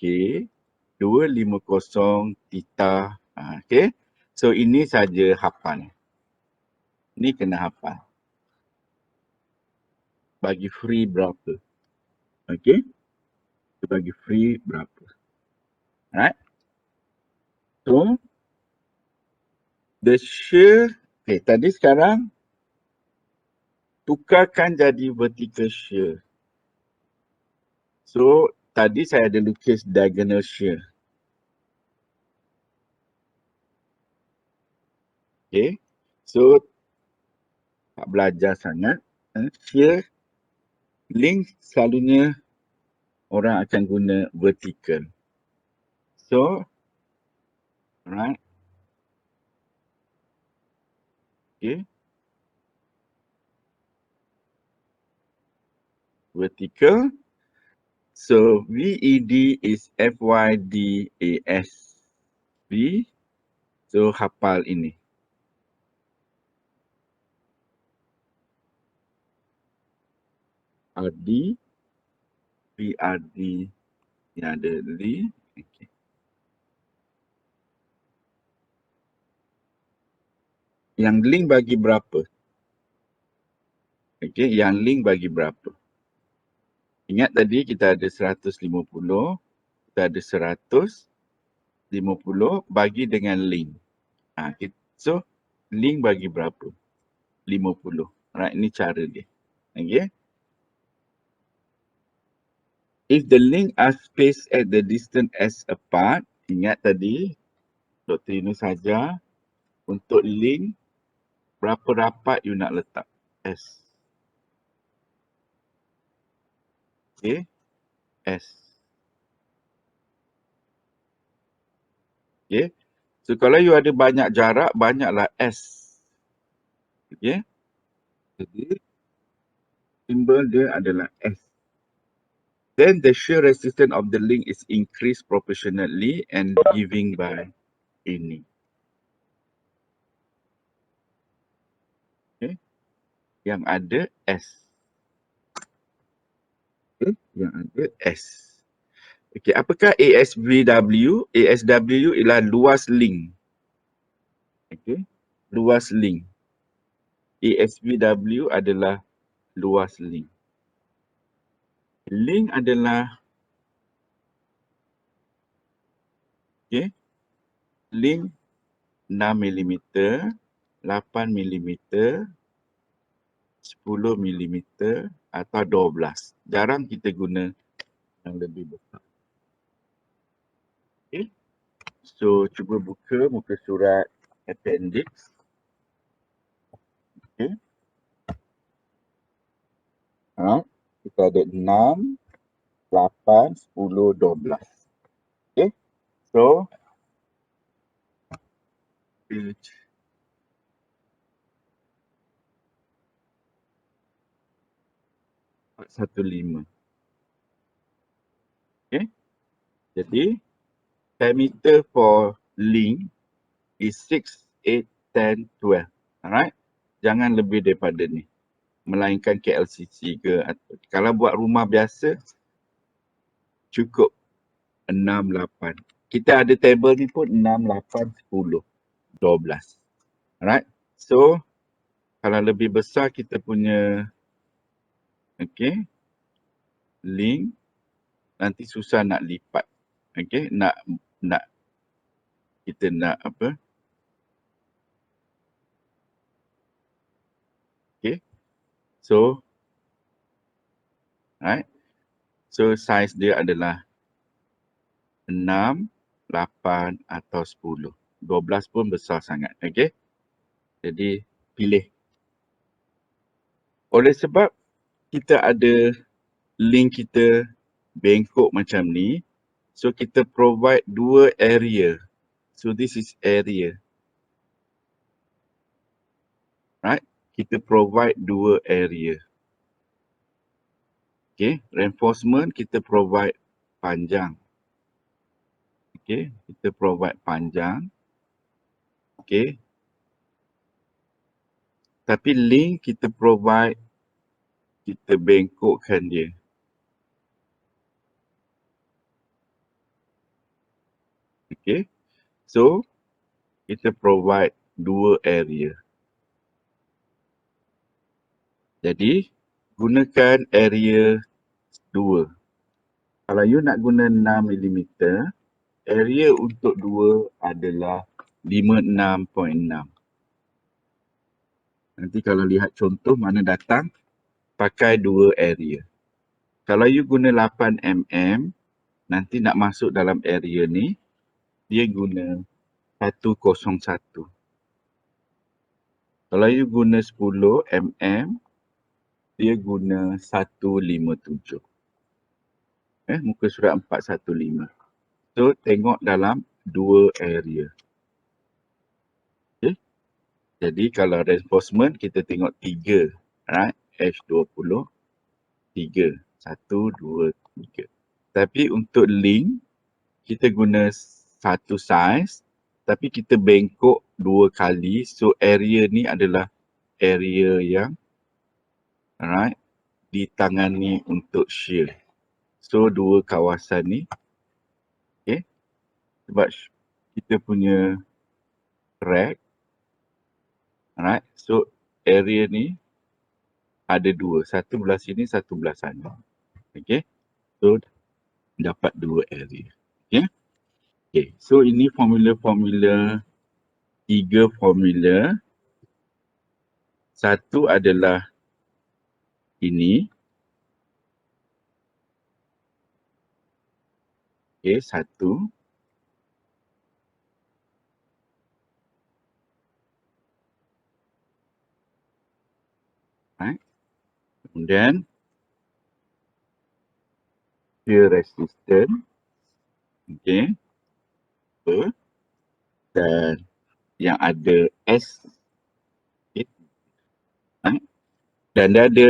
250 theta. Okay. So ini saja hafal. Ni kena hafal. Bagi free berapa? Okay. Bagi free berapa? Alright. So, the shear, okay, tadi sekarang tukarkan jadi vertical shear. So, tadi saya ada lukis diagonal shear. Okay. So, tak belajar sangat. Shear, link selalunya orang akan guna vertical. So, alright. Okay. Vertical. So, VED is FYDAS. V. So, hafal ini. RD. VRD. Yang ada D. Okay. Yang link bagi berapa? Okay, yang link bagi berapa? Ingat tadi kita ada 150, kita ada 150 bagi dengan link. So, link bagi berapa? 50. Right, ini cara dia. Okay. If the link are spaced at the distance as apart, ingat tadi, Dr. Yunus saja untuk link berapa rapat you nak letak S. Okay, S. Okay, so kalau you ada banyak jarak, banyaklah S. Okay, jadi simbol dia adalah S. Then the shear resistance of the link is increased proportionately and giving by ini. Okay, yang ada S. Okay, yang ada S. Okay, apakah ASVW? ASW ialah luas link. Okay, luas link. ASVW adalah luas link. Link adalah link 6mm, 8mm, 10mm atau 12. Jarang kita guna yang lebih besar. Okay. So, cuba buka muka surat appendix. Okay. Kita ada 6, 8, 10, 12. Okay. So, page 415. Okay. Jadi, diameter for link is 6, 8, 10, 12. Alright. Jangan lebih daripada ni. Melainkan KLCC ke. Kalau buat rumah biasa, cukup 6, 8. Kita ada table ni pun 6, 8, 10, 12. Alright. So, kalau lebih besar kita punya link, nanti susah nak lipat. Nak kita nak apa? So, right. So, size dia adalah 6, 8 atau 10. 12 pun besar sangat. Jadi, pilih. Oleh sebab kita ada link kita bengkok macam ni, so kita provide dua area. So, this is area. Right? Kita provide dua area. Reinforcement kita provide panjang. Kita provide panjang. Tapi link kita provide, kita bengkokkan dia. So, kita provide dua area. Jadi, gunakan area 2. Kalau you nak guna 6mm, area untuk 2 adalah 56.6. Nanti kalau lihat contoh mana datang, pakai dua area. Kalau you guna 8mm, nanti nak masuk dalam area ni, dia guna 101. Kalau you guna 10mm, dia guna 157. Muka surat 415. So, tengok dalam dua area. Jadi, kalau reinforcement, kita tengok 3. Right? H20, 3. 1, 2, 3. Tapi untuk link, kita guna satu size, tapi kita bengkok dua kali. So, area ni adalah area yang ditangani untuk shear. So, dua kawasan ni. Sebab kita punya track. So, area ni ada dua. Satu belah sini, satu belah sana. So, dapat dua area. So, ini formula-formula, 3 formula. Satu adalah ini. Satu. Kemudian shear resistance. Okey. Dan yang ada S. Okay. Dan dia ada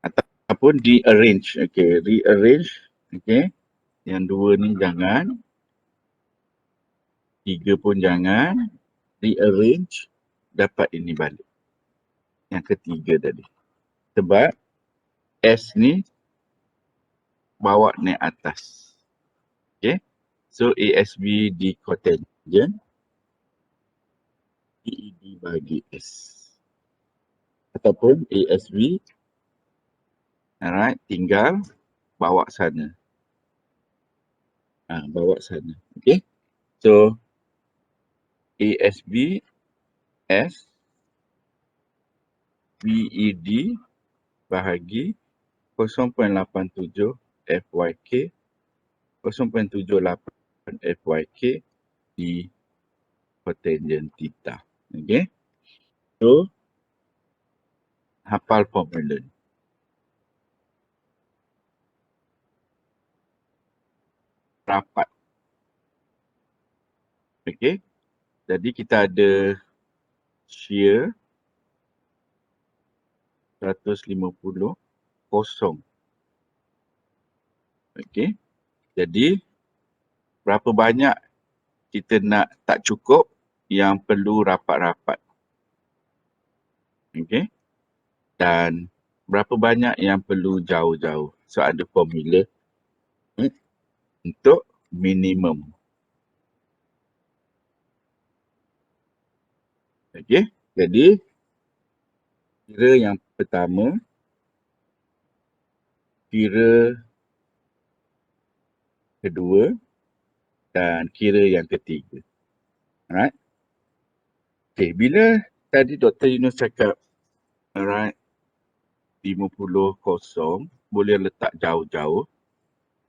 ataupun rearrange. Okey, rearrange. Okey. Yang dua ni jangan. Tiga pun jangan. Rearrange. Dapat ini balik. Yang ketiga tadi. Sebab S ni bawa naik atas. Okay. So ASB di cotangent. PED bagi S. Ataupun ASB. Alright. Tinggal bawa sana. Bawa sana. Okay. So ASB S PED bahagi 0.87 FYK 0.78 FYK di cotangent theta. Okay. So, hafal formula. Rapat. Okay. Jadi kita ada shear 150 kosong. Okay. Jadi berapa banyak kita nak tak cukup yang perlu rapat-rapat. Okay. Dan berapa banyak yang perlu jauh-jauh. So ada formula untuk minimum. Okay. Jadi kira yang pertama, kira kedua dan kira yang ketiga. Alright. Okay, bila tadi Dr. Yunus cakap alright 50 kosong boleh letak jauh-jauh.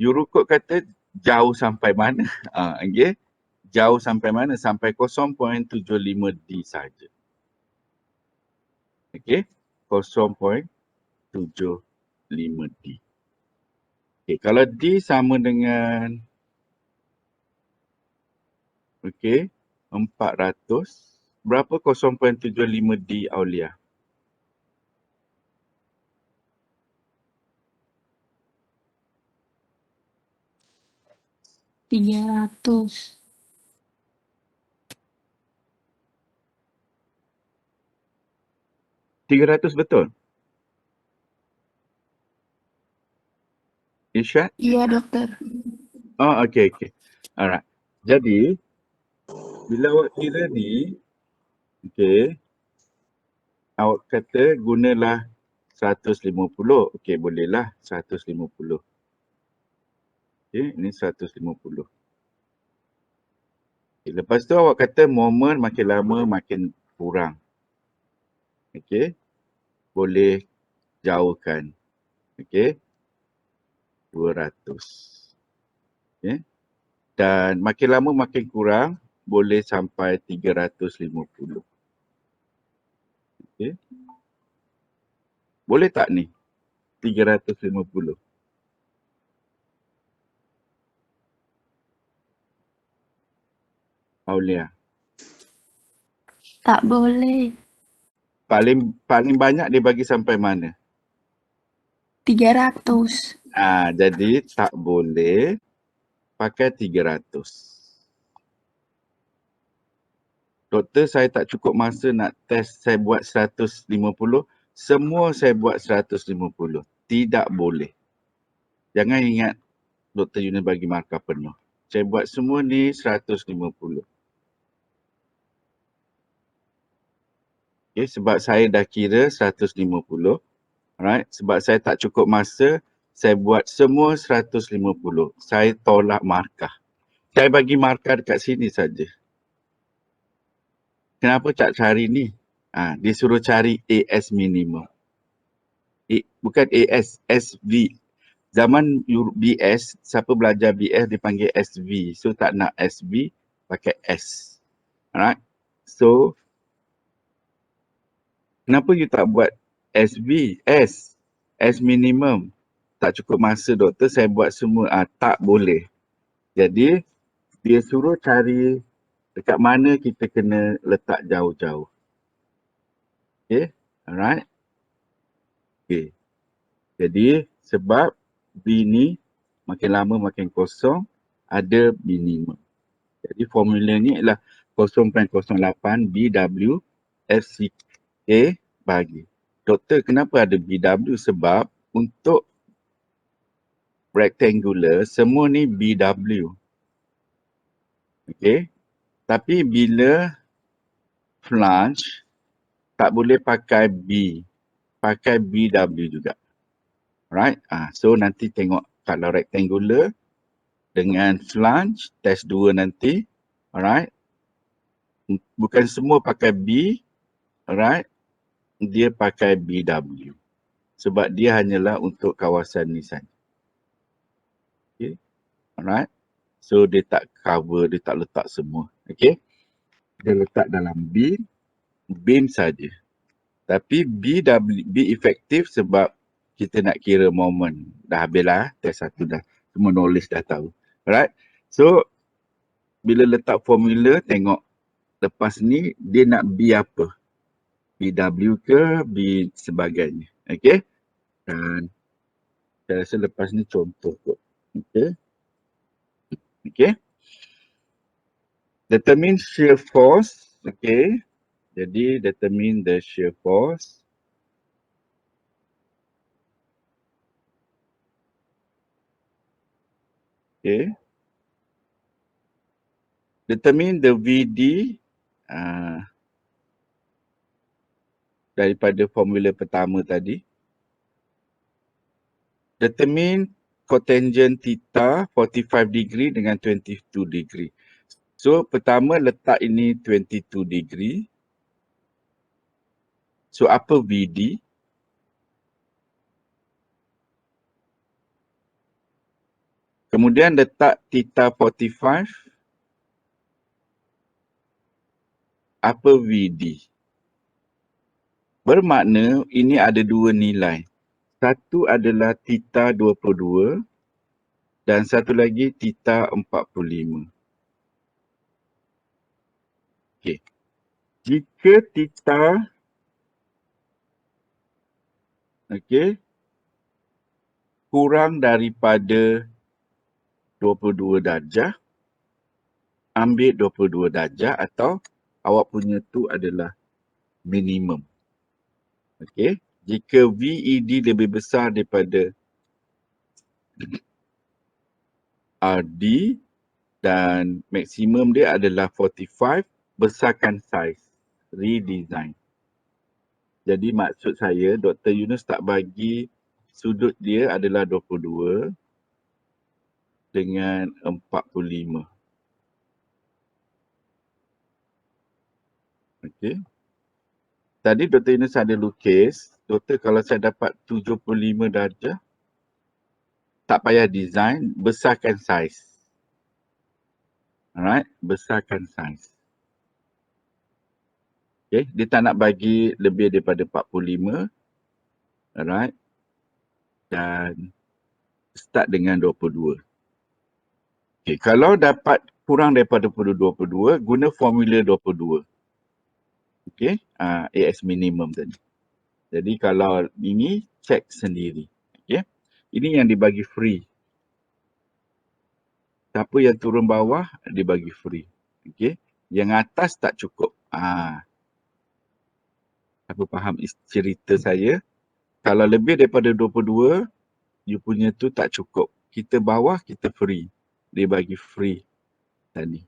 Eurocode kata jauh sampai mana? Okay. Jauh sampai mana? Sampai 0.75D saja. Okay. 0.75D. Okay. Kalau D sama dengan okay, 400. Berapa 0.75D Aulia? $300. 300 betul? Irsyad? Iya, dokter. Oh, okay. Alright. Jadi, bila awak kira ni, okay, awak kata gunalah 150. Okay, bolehlah 150. Okay, ini 150. Okay, lepas tu awak kata moment makin lama makin kurang. Okay, boleh jauhkan. Okay, 200. Okay. Dan makin lama makin kurang, boleh sampai 350. Okay. Boleh tak ni? 350. Aulia. Tak boleh. Paling banyak dia bagi sampai mana? 300. Jadi tak boleh pakai 300. Doktor, saya tak cukup masa nak test, saya buat 150. Semua saya buat 150. Tidak boleh. Jangan ingat Dr. Yunus bagi markah penuh. Saya buat semua ni 150. Okay, sebab saya dah kira 150. Alright, sebab saya tak cukup masa, saya buat semua 150. Saya tolak markah. Saya bagi markah dekat sini saja. Kenapa tak cari ni? Disuruh cari AS minimum. Bukan AS, SV. Zaman BS, siapa belajar BS dipanggil SV. So tak nak SV, pakai S. Alright. So, kenapa you tak buat S minimum. Tak cukup masa doktor, saya buat semua. Tak boleh. Jadi, dia suruh cari dekat mana kita kena letak jauh-jauh. Okay, alright. Okay. Jadi, sebab B ni makin lama makin kosong, ada minimum. Jadi, formula ni adalah 0.08 BW FCK bagi. Doktor, kenapa ada BW? Sebab untuk rectangular, semua ni BW. Okay. Tapi bila flange, tak boleh pakai B. Pakai BW juga. Right? So nanti tengok kalau rectangular dengan flange, test 2 nanti. Alright? Bukan semua pakai B. Alright? Dia pakai BW. Sebab dia hanyalah untuk kawasan ni saja. Okay. Alright? So dia tak cover, dia tak letak semua. Okay? Dia letak dalam beam saja. Tapi B efektif sebab kita nak kira moment. Dah habislah test 1 dah. Semua knowledge dah tahu. Alright? So bila letak formula tengok lepas ni dia nak B apa? BW ke B sebagainya. Okay? Dan saya rasa lepas ni contoh kot. Okay? Okay? Determine shear force. Okay? Jadi determine the shear force. Okay? Determine the VD daripada formula pertama tadi. Determine cotangent theta 45 degree dengan 22 degree. So pertama letak ini 22 degree. So apa VD? Kemudian letak theta 45. Apa VD? Bermakna ini ada dua nilai. Satu adalah theta 22 dan satu lagi theta 45. Okey. Jika theta kurang daripada 22 darjah, ambil 22 darjah atau awak punya tu adalah minimum. Okey. Jika VED lebih besar daripada RD dan maksimum dia adalah 45, besarkan saiz, redesign. Jadi maksud saya Dr. Yunus tak bagi sudut dia adalah 22 dengan 45. Okey. Tadi Dr. Yunus ada lukis. Doktor, kalau saya dapat 75 darjah, tak payah design, besarkan saiz. Alright, besarkan saiz. Okay, dia tak nak bagi lebih daripada 45. Alright. Dan start dengan 22. Okay, kalau dapat kurang daripada 22, guna formula 22. Okay, AS minimum tadi. Jadi kalau ini, check sendiri. Okay, ini yang dibagi free. Siapa yang turun bawah, dibagi free. Okay, yang atas tak cukup. Apa faham cerita saya? Kalau lebih daripada 22, you punya tu tak cukup. Kita bawah, kita free. Dia bagi free tadi.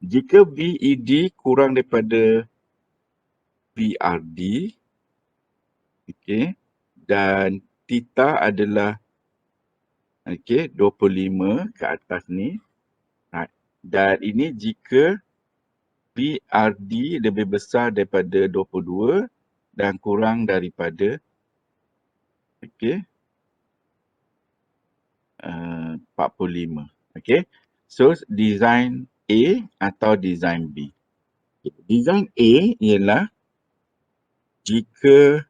Jika VED kurang daripada VRD, okay, dan theta adalah 25 ke atas ni. Dan ini jika VRD lebih besar daripada 22 dan kurang daripada 45. Okay. So design A atau design B. Design A ialah jika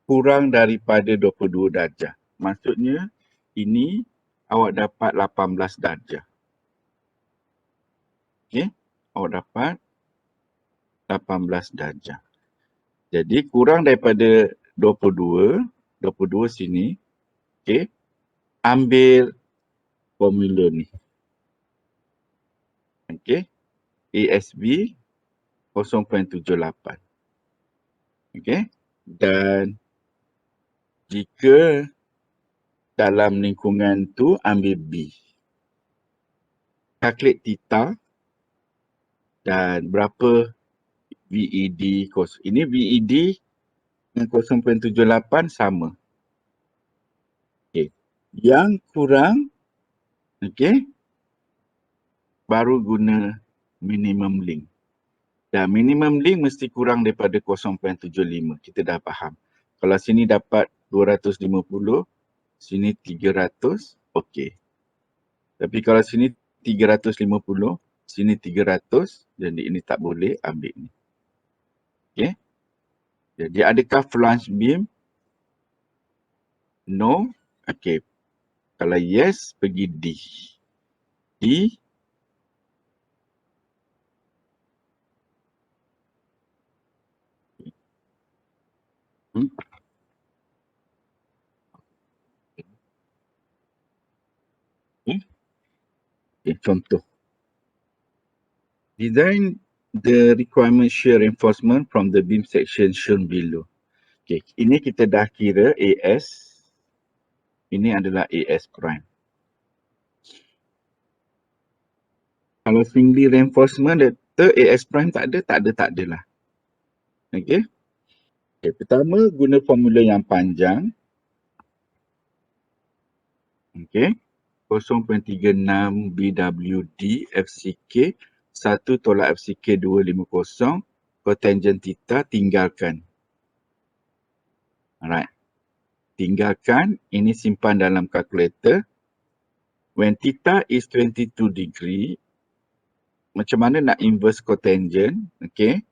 kurang daripada 22 darjah. Maksudnya ini awak dapat 18 darjah. Okey, awak dapat 18 darjah. Jadi kurang daripada 22 sini, okey, ambil formula ni. Okey, ASB 0.78. Okey, dan jika dalam lingkungan tu ambil B. Calculate theta dan berapa VED. Ini VED dengan 0.78 sama. Okey. Yang kurang, okey, baru guna minimum link. Dan minimum link mesti kurang daripada 0.75. Kita dah faham. Kalau sini dapat 250, sini 300, okey. Tapi kalau sini 350, sini 300, jadi ini tak boleh ambil ni. Okey. Jadi adakah flange beam? No. Okey. Kalau yes, pergi D. D. Okay, contoh. Design the requirement shear reinforcement from the beam section shown below. Okay, ini kita dah kira AS. Ini adalah AS prime. Kalau singly reinforcement letter AS prime tak ada lah. Okay. Okay, pertama guna formula yang panjang. Okay. 0.36 BWD FCK 1 tolak FCK 250 cotangent theta tinggalkan. Alright. Tinggalkan, ini simpan dalam kalkulator. When theta is 22 degree, macam mana nak inverse cotangent, okay?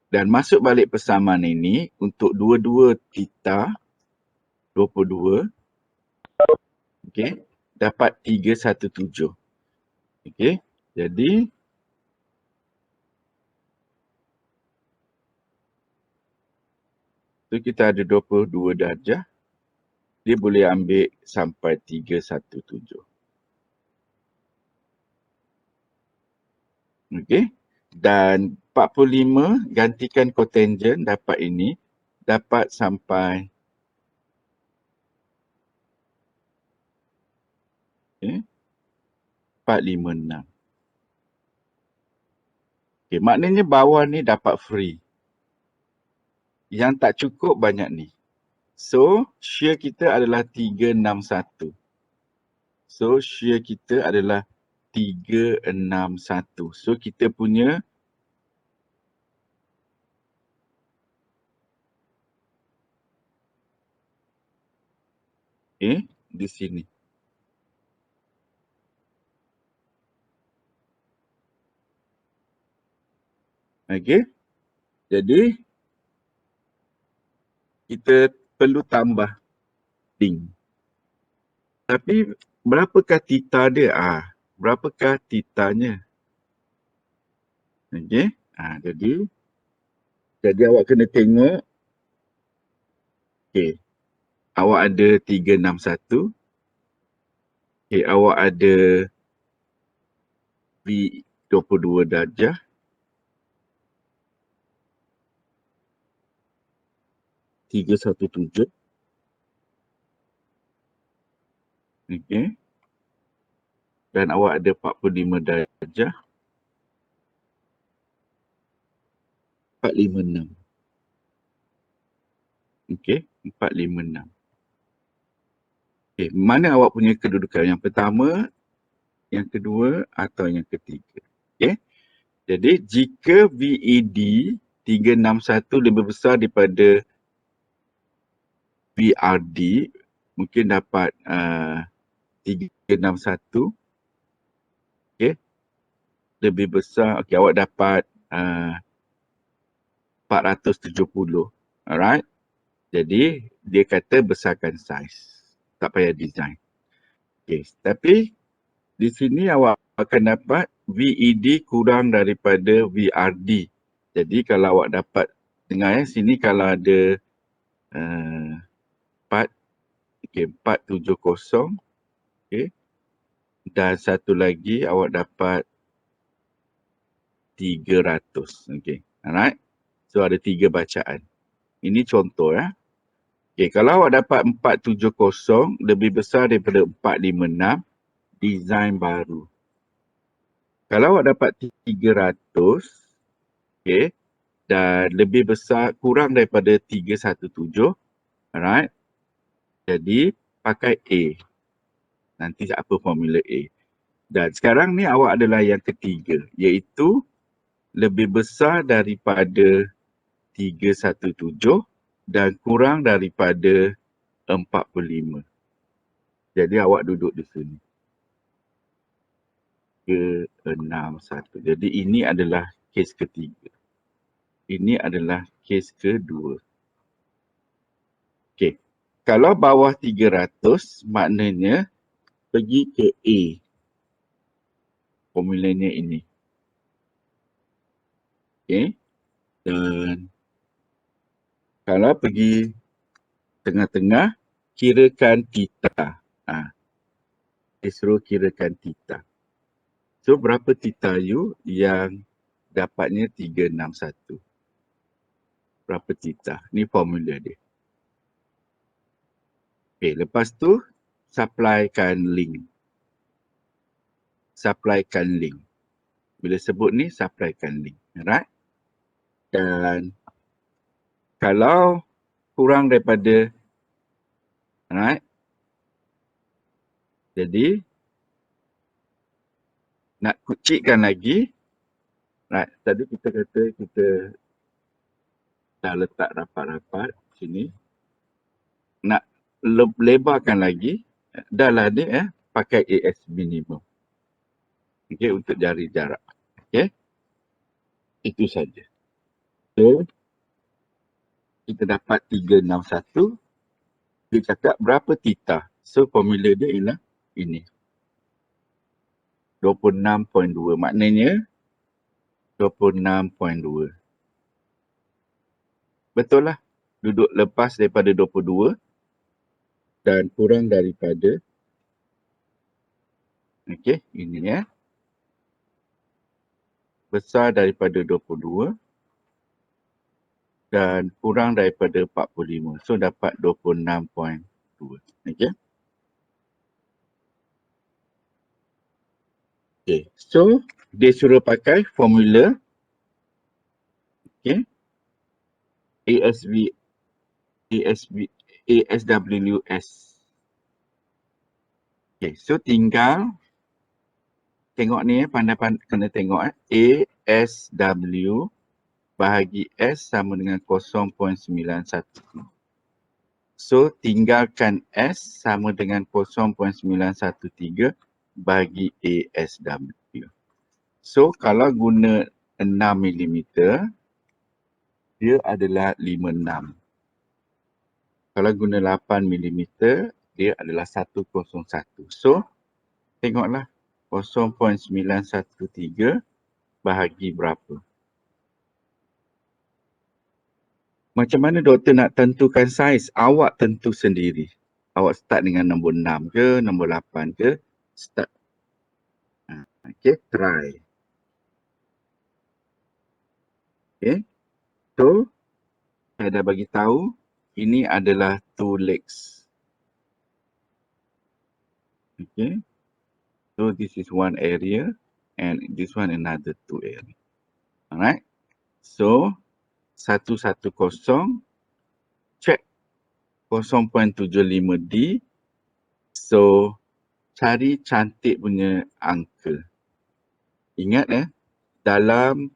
Dan masuk balik persamaan ini untuk dua-dua theta 22, okay? Dapat 317. Okay? Jadi tu kita ada 22 darjah. Dia boleh ambil sampai 317. Okay? Dan 45 gantikan cotangent dapat ini. Dapat sampai okay, 456. Okay, maknanya bawah ni dapat free. Yang tak cukup banyak ni. So, shear kita adalah 361. So, shear kita adalah 361. So, kita punya di sini. Okay. Jadi, kita perlu tambah link. Tapi, berapakah theta dia? Berapakah theta-nya? Okay. Jadi awak kena tengok. Okay. Awak ada 361. Okay. Awak ada V22 darjah. (317). Okay. Dan awak ada 45 darjah. 456. Okay. 456. Okay. Mana awak punya kedudukan? Yang pertama, yang kedua atau yang ketiga? Okay. Jadi jika VED 361 lebih besar daripada VRD, mungkin dapat 361. Okay. Lebih besar, okay, awak dapat 470. Alright. Jadi dia kata besarkan saiz. Tak payah design. Okay. Tapi di sini awak akan dapat VED kurang daripada VRD. Jadi kalau awak dapat dengar sini kalau ada 470, okay. Dan satu lagi awak dapat 300. Okay. Alright. So ada 3 bacaan. Ini contoh ya. Okay, kalau awak dapat 470 lebih besar daripada 456, design baru. Kalau awak dapat 300, okay, dan lebih besar kurang daripada 317, alright. Jadi pakai A. Nanti apa formula A. Dan sekarang ni awak adalah yang ketiga, iaitu lebih besar daripada 317 dan kurang daripada 45. Jadi awak duduk di sini. Ke-61. Jadi ini adalah kes ketiga. Ini adalah kes kedua. Okey. Kalau bawah 300 maknanya pergi ke A. Formulanya ini. Okey. Dan kalau pergi tengah-tengah, kirakan theta. Dia suruh kirakan theta. So berapa theta U yang dapatnya 361? Berapa theta? Ni formula dia. Okay, lepas tu supplykan link. Supplykan link. Bila sebut ni supplykan link. Alright? Dan kalau kurang daripada, alright? Jadi nak kucikkan lagi, right, tadi kita kata kita dah letak rapat-rapat sini. Nak lebarkan lagi, dah lah ni pakai AS minimum. Okay, untuk cari jarak. Okay, itu saja. So, kita dapat 361. Dia cakap berapa theta. So, formula dia ialah ini. 26.2. Maknanya 26.2. Betul lah. Duduk lepas daripada 22 dan kurang daripada, okey, ini ya. Besar daripada 22 dan kurang daripada 45. So dapat 26.2. Okey. Okay, so dia suruh pakai formula, okay, ASWS. Okay, so tinggal tengok ni pandai-pandai kena tengok ASW bahagi S sama dengan 0.91. So tinggalkan S sama dengan 0.913 bagi ASW. So kalau guna 6 mm, dia adalah 56. Kalau guna 8 mm, dia adalah 101. So tengoklah 0.913 bahagi berapa. Macam mana doktor nak tentukan saiz? Awak tentu sendiri. Awak start dengan nombor 6 ke, nombor 8 ke, start. Okay, try. Okay, so saya dah bagi tahu ini adalah 2 legs. Okay, so this is one area and this one another 2 area. Alright, so 110 check 0.75D. So cari cantik punya angka. Ingat dalam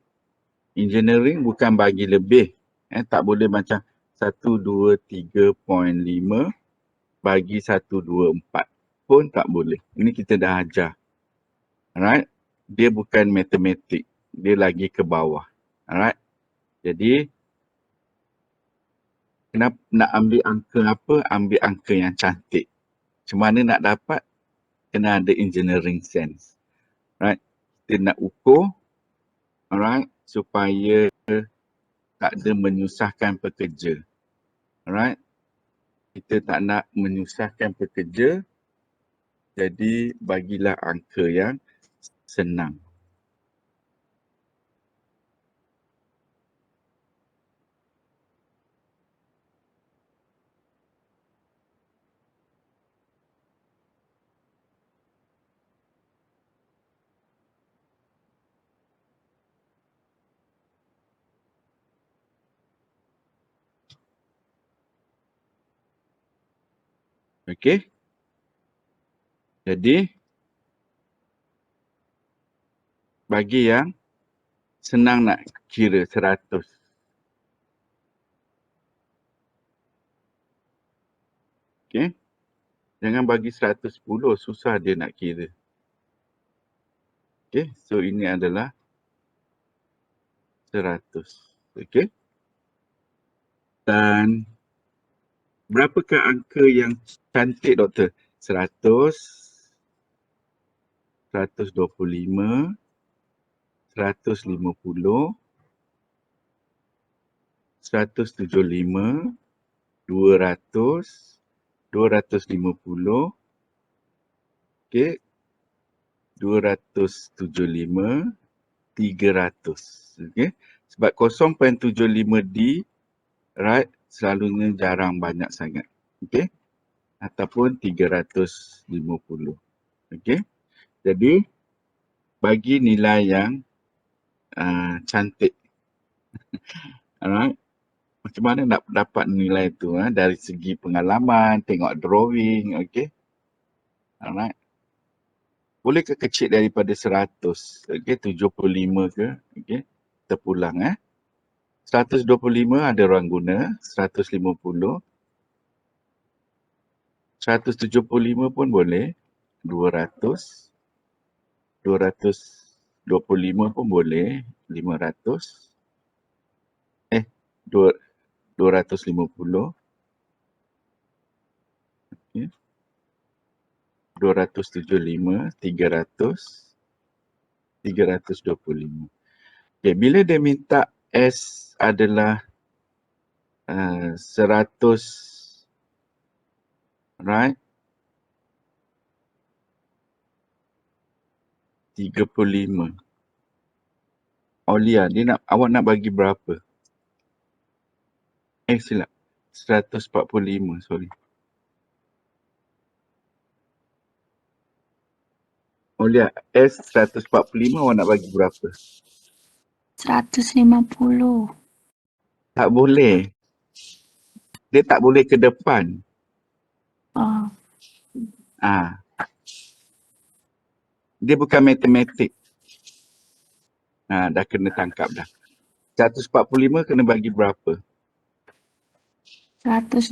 engineering bukan bagi lebih. Tak boleh macam 123.5 bagi 124 pun tak boleh. Ini kita dah ajar. Alright. Dia bukan matematik. Dia lagi ke bawah. Alright. Jadi Kenapa nak ambil angka apa? Ambil angka yang cantik. Macam mana nak dapat? Kena ada engineering sense. Right? Kita nak ukur, alright, supaya tak ada menyusahkan pekerja. Alright? Kita tak nak menyusahkan pekerja, jadi bagilah angka yang senang. Okey? Jadi, bagi yang senang nak kira 100. Okey? Jangan bagi 110, susah dia nak kira. Okey? So, ini adalah 100. Okey? Dan berapakah angka yang cantik, Doktor? 100, 125, 150, 175, 200, 250, okey, 275, 300. Okey? Sebab 0.75D, right, selalunya jarang banyak sangat. Okey? Ataupun 350. Okey? Jadi, bagi nilai yang cantik. Alright? Macam mana nak dapat nilai tu? Dari segi pengalaman, tengok drawing, okey? Alright? Boleh ke kecil daripada 100? Okey, 75 ke? Okey? Kita pulang 125 ada orang guna, 150, 175 pun boleh, 200, 225 pun boleh, 500, 250, okay. 275, 300, 325. Okay, bila dia minta S adalah 100, right? 35. Aulia, awak nak bagi berapa? Silap. 145, sorry. Aulia, S 145 awak nak bagi berapa? 150. Tak boleh. Dia tak boleh ke depan. Oh, Dia bukan matematik. Dah kena tangkap dah. 145 kena bagi berapa? 125.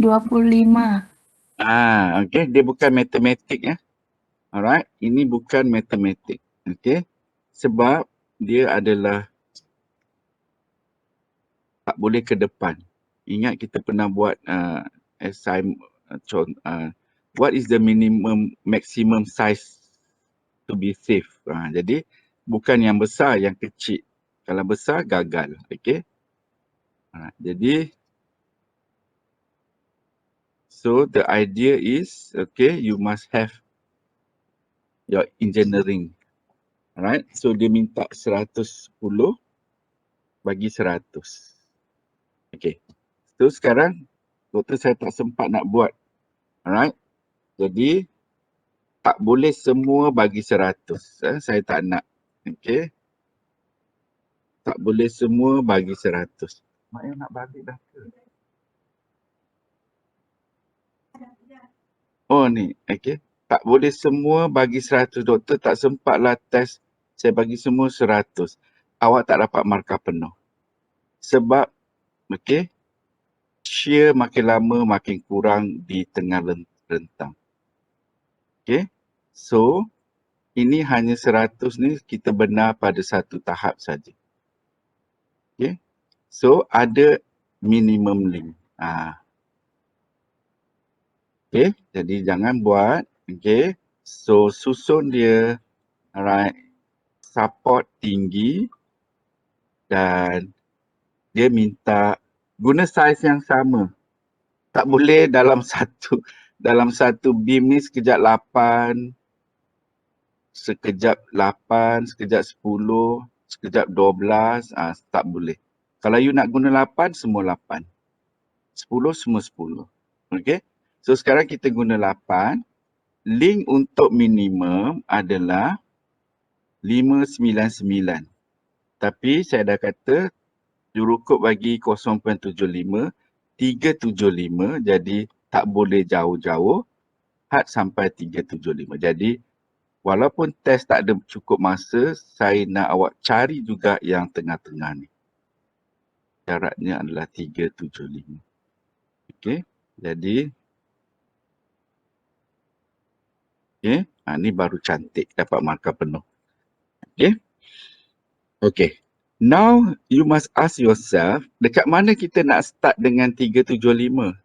Okay. Dia bukan matematik ya. Alright. Ini bukan matematik. Okay. Sebab dia adalah tak boleh ke depan. Ingat kita pernah buat assignment. What is the maximum size to be safe? Jadi bukan yang besar, yang kecil. Kalau besar gagal. Okay. Jadi so the idea is, okay, you must have your engineering. Alright, so dia minta 110 bagi 100. Okay, so sekarang doktor saya tak sempat nak buat. Alright, jadi tak boleh semua bagi 100. Saya tak nak. Okay, tak boleh semua bagi 100. Mak yang nak balik dah ke? Oh ni, okay. Tak boleh semua bagi 100. Doktor tak sempatlah test. Saya bagi semua 100. Awak tak dapat markah penuh. Sebab, okay, share makin lama makin kurang di tengah rentang. Okay. So, ini hanya 100 ni kita benar pada satu tahap saja. Okay. So, ada minimum link. Okay, jadi jangan buat. Okay, so susun dia. Alright, support tinggi dan dia minta guna saiz yang sama. Tak boleh dalam satu beam ni sekejap 8, sekejap 8, sekejap 10, sekejap 12, tak boleh. Kalau you nak guna 8, semua 8. 10, semua 10. Okay. So sekarang kita guna 8. Link untuk minimum adalah 599. Tapi saya dah kata Jurukup bagi 0.75, 375, jadi tak boleh jauh-jauh had sampai 375. Jadi walaupun test tak ada cukup masa, saya nak awak cari juga yang tengah-tengah ni. Syaratnya adalah 375. Okey, jadi okey, ni baru cantik dapat markah penuh. Okey. Okey. Now you must ask yourself, dekat mana kita nak start dengan 375?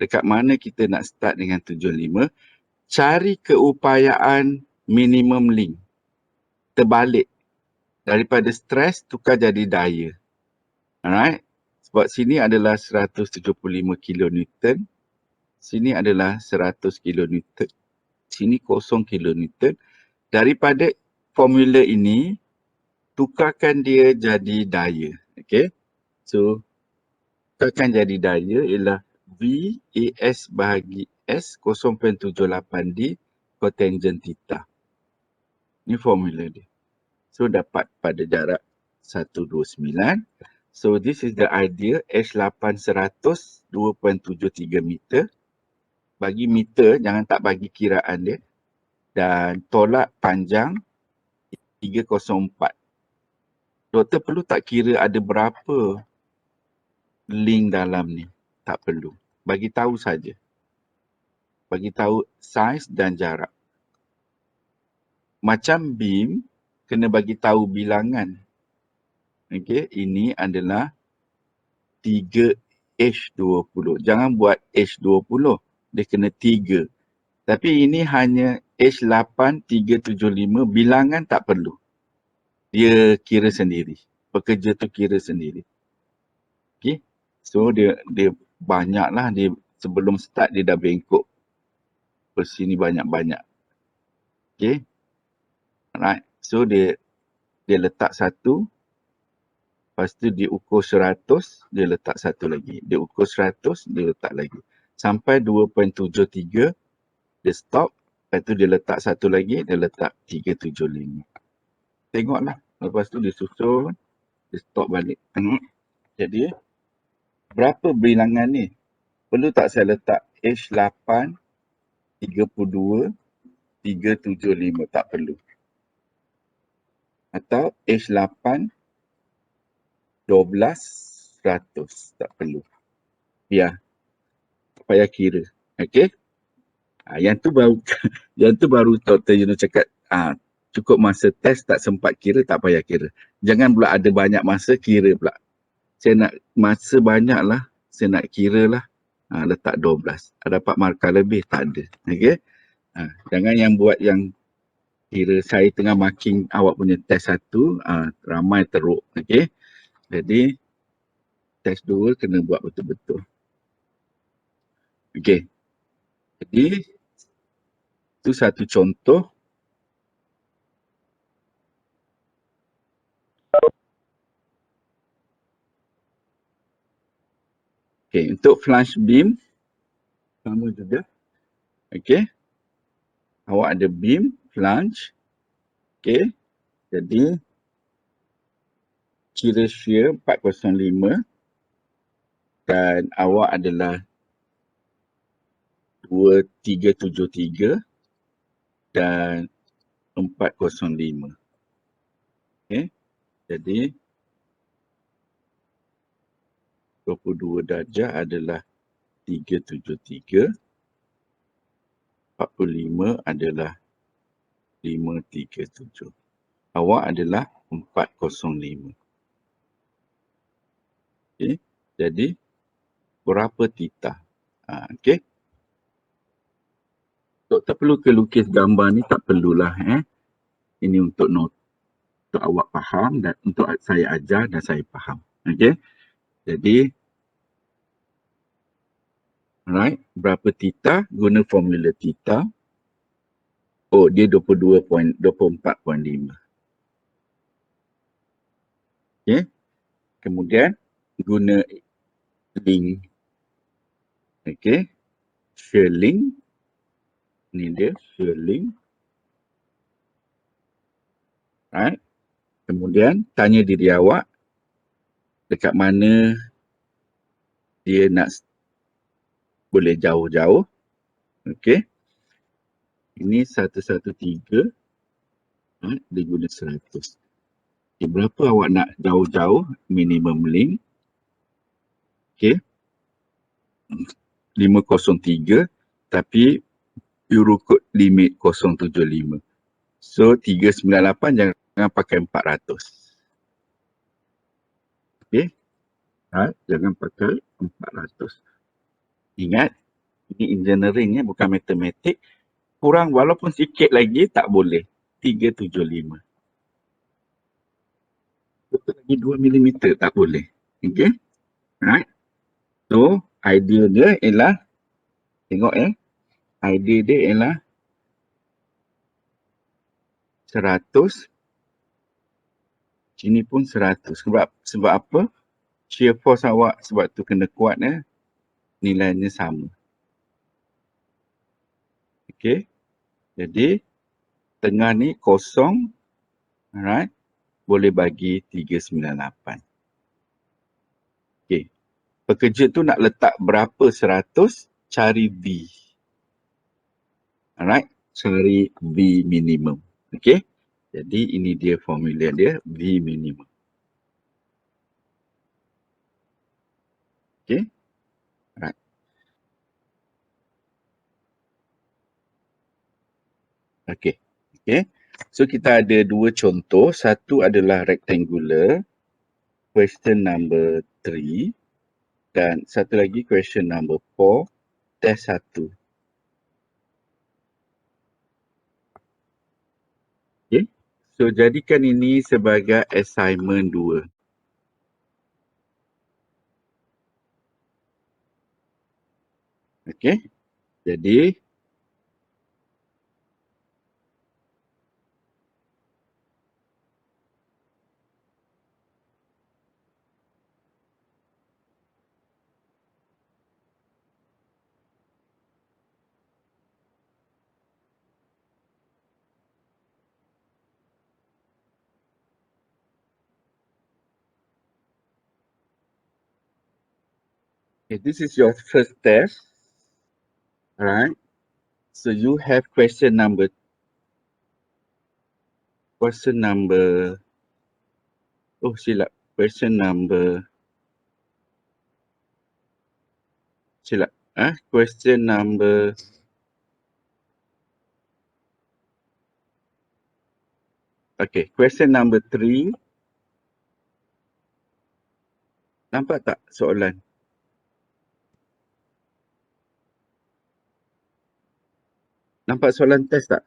Dekat mana kita nak start dengan 75? Cari keupayaan minimum link. Terbalik. Daripada stres tukar jadi daya. Alright. Sebab sini adalah 175 kilonewton. Sini adalah 100 kilonewton. Sini 0 kilonewton. Daripada formula ini, tukarkan dia jadi daya. Okay. So, tukarkan jadi daya ialah V AS bahagi S 0.78D cotangent theta. Ini formula dia. So, dapat pada jarak 129. So, this is the idea. H8 100, 2.73 meter. Bagi meter, jangan tak bagi kiraan dia. Dan tolak panjang 304. Doktor perlu tak kira ada berapa link dalam ni? Tak perlu. Bagi tahu saja. Bagi tahu saiz dan jarak. Macam beam, kena bagi tahu bilangan. Okey, ini adalah 3H20. Jangan buat H20. Dia kena 3. Tapi ini hanya H8 375. Bilangan tak perlu. Dia kira sendiri. Pekerja tu kira sendiri. Okay. So dia banyak lah. Dia sebelum start dia dah bengkok. Per sini banyak-banyak. Okay. Alright. So dia letak satu. Lepas tu dia ukur 100. Dia letak satu lagi. Dia ukur 100. Dia letak lagi. Sampai 2.73. Dia stop. Lepas tu dia letak satu lagi. Dia letak 375. Tengoklah. Lepas tu dia susun. Dia stop balik. Tengok. Jadi, berapa bilangan ni? Perlu tak saya letak H8, 32, 375? Tak perlu. Atau H8, 12, 100? Tak perlu. Biar. Tak payah kira. Okay? Yang tu baru Dr. Yuno cakap, cukup masa test tak sempat kira, tak payah kira. Jangan pula ada banyak masa, kira pula. Saya nak masa banyak lah, saya nak kira lah. Letak 12. Dapat markah lebih, tak ada. Okay? Jangan yang buat yang kira saya tengah marking awak punya test 1, ramai teruk. Okay? Jadi, test 2 kena buat betul-betul. Okay. Jadi, itu satu contoh. Okay, untuk flash beam, sama juga. Okay. Awak ada beam, flange. Okay. Jadi, kira shear 405 dan awak adalah 2373 dan 405. Okay. Jadi, 22 darjah adalah 373. 45 adalah 537. Awak adalah 405. Okay. Jadi, berapa theta? Okay. Doktor perlu ke lukis gambar ni? Tak perlulah. Ini untuk untuk awak faham dan untuk saya ajar dan saya faham. Okey. Jadi, alright, berapa theta? Guna formula theta. Oh, dia 24.5. Okey. Kemudian guna link. Okey. Shear link. Ni dia shear link. Right. Kemudian tanya diri awak dekat mana dia nak boleh jauh-jauh. Okey. Ini 113. Dia guna 100. Okay, berapa awak nak jauh-jauh minimum link? Okey. 503 tapi Eurocode limit 075. So 398 jangan pakai 400. Okey. Jangan pakai 400. Ingat, ini engineering bukan matematik. Kurang walaupun sikit lagi tak boleh. 375. Betul lagi 2 mm tak boleh. Okey. Right. So, idea dia ialah tengok idea dia ialah 100. Sini pun 100. Sebab apa? Shear force awak sebab tu kena kuat nilainya sama. Okey. Jadi tengah ni kosong. Alright. Boleh bagi 398. Okey. Pekerja tu nak letak berapa 100? Cari V. Alright. Cari V minimum. Okey. Jadi ini dia formula dia, V minimum. Okey. Alright. Okey. Okey. So kita ada dua contoh. Satu adalah rectangular. Question number 3. Dan satu lagi question number 4. Test 1. Okay. So jadikan ini sebagai assignment 2. Okay. Jadi this is your first test. Alright. So you have question number silap. Question number okay, question number 3. Nampak tak soalan? Nampak soalan test tak?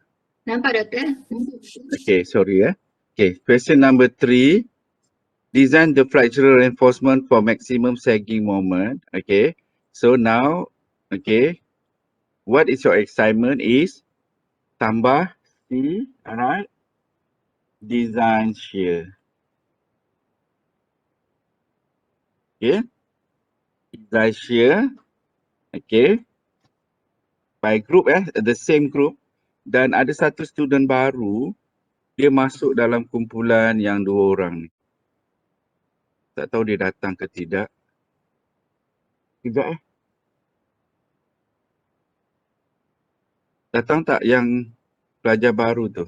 Nampak doktor? Okay, sorry Okay, question number 3. Design the flexural reinforcement for maximum sagging moment. Okay, so now, okay, what is your assignment is tambah C, alright, design shear. Okay, design shear, okay, by group the same group. Dan ada satu student baru, dia masuk dalam kumpulan yang 2 orang ni. Tak tahu dia datang ke tidak. Tidak Datang tak yang pelajar baru tu?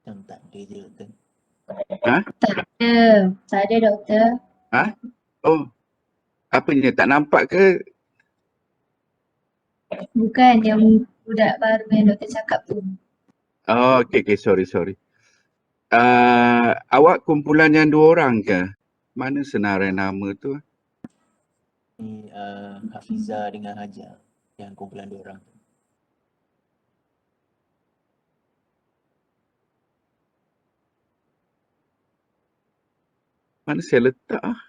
Macam tak ada je doktor. Tak ada doktor. Oh, apanya tak nampak ke? Bukan yang budak baru yang doktor cakap tu. Oh, okay, sorry. Awak kumpulan yang 2 orang ke? Mana senarai nama tu? Ni Hafiza dengan Hajar yang kumpulan 2 orang tu. Mana saya letak ah?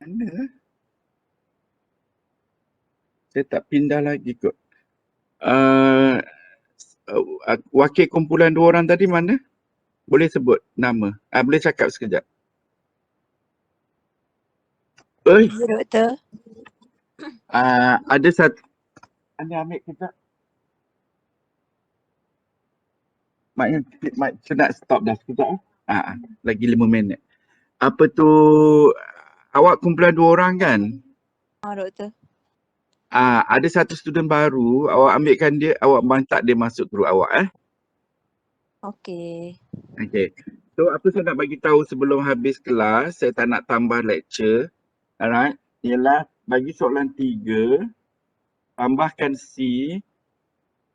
Mana? Saya tak pindah lagi kot. Wakil kumpulan 2 orang tadi mana? Boleh sebut nama? Boleh cakap sekejap. Oi, Ya, doktor. ada satu. Anda ambil kejap. Mak nak stop dah sekejap. Lagi 5 minit. Apa tu, awak kumpulan 2 orang kan? Doktor. Ada satu student baru, awak ambilkan dia, awak bantak dia masuk group awak Okey. Okay. So apa saya nak bagi tahu sebelum habis kelas, saya tak nak tambah lecture. Alright, ialah bagi soalan 3, tambahkan C,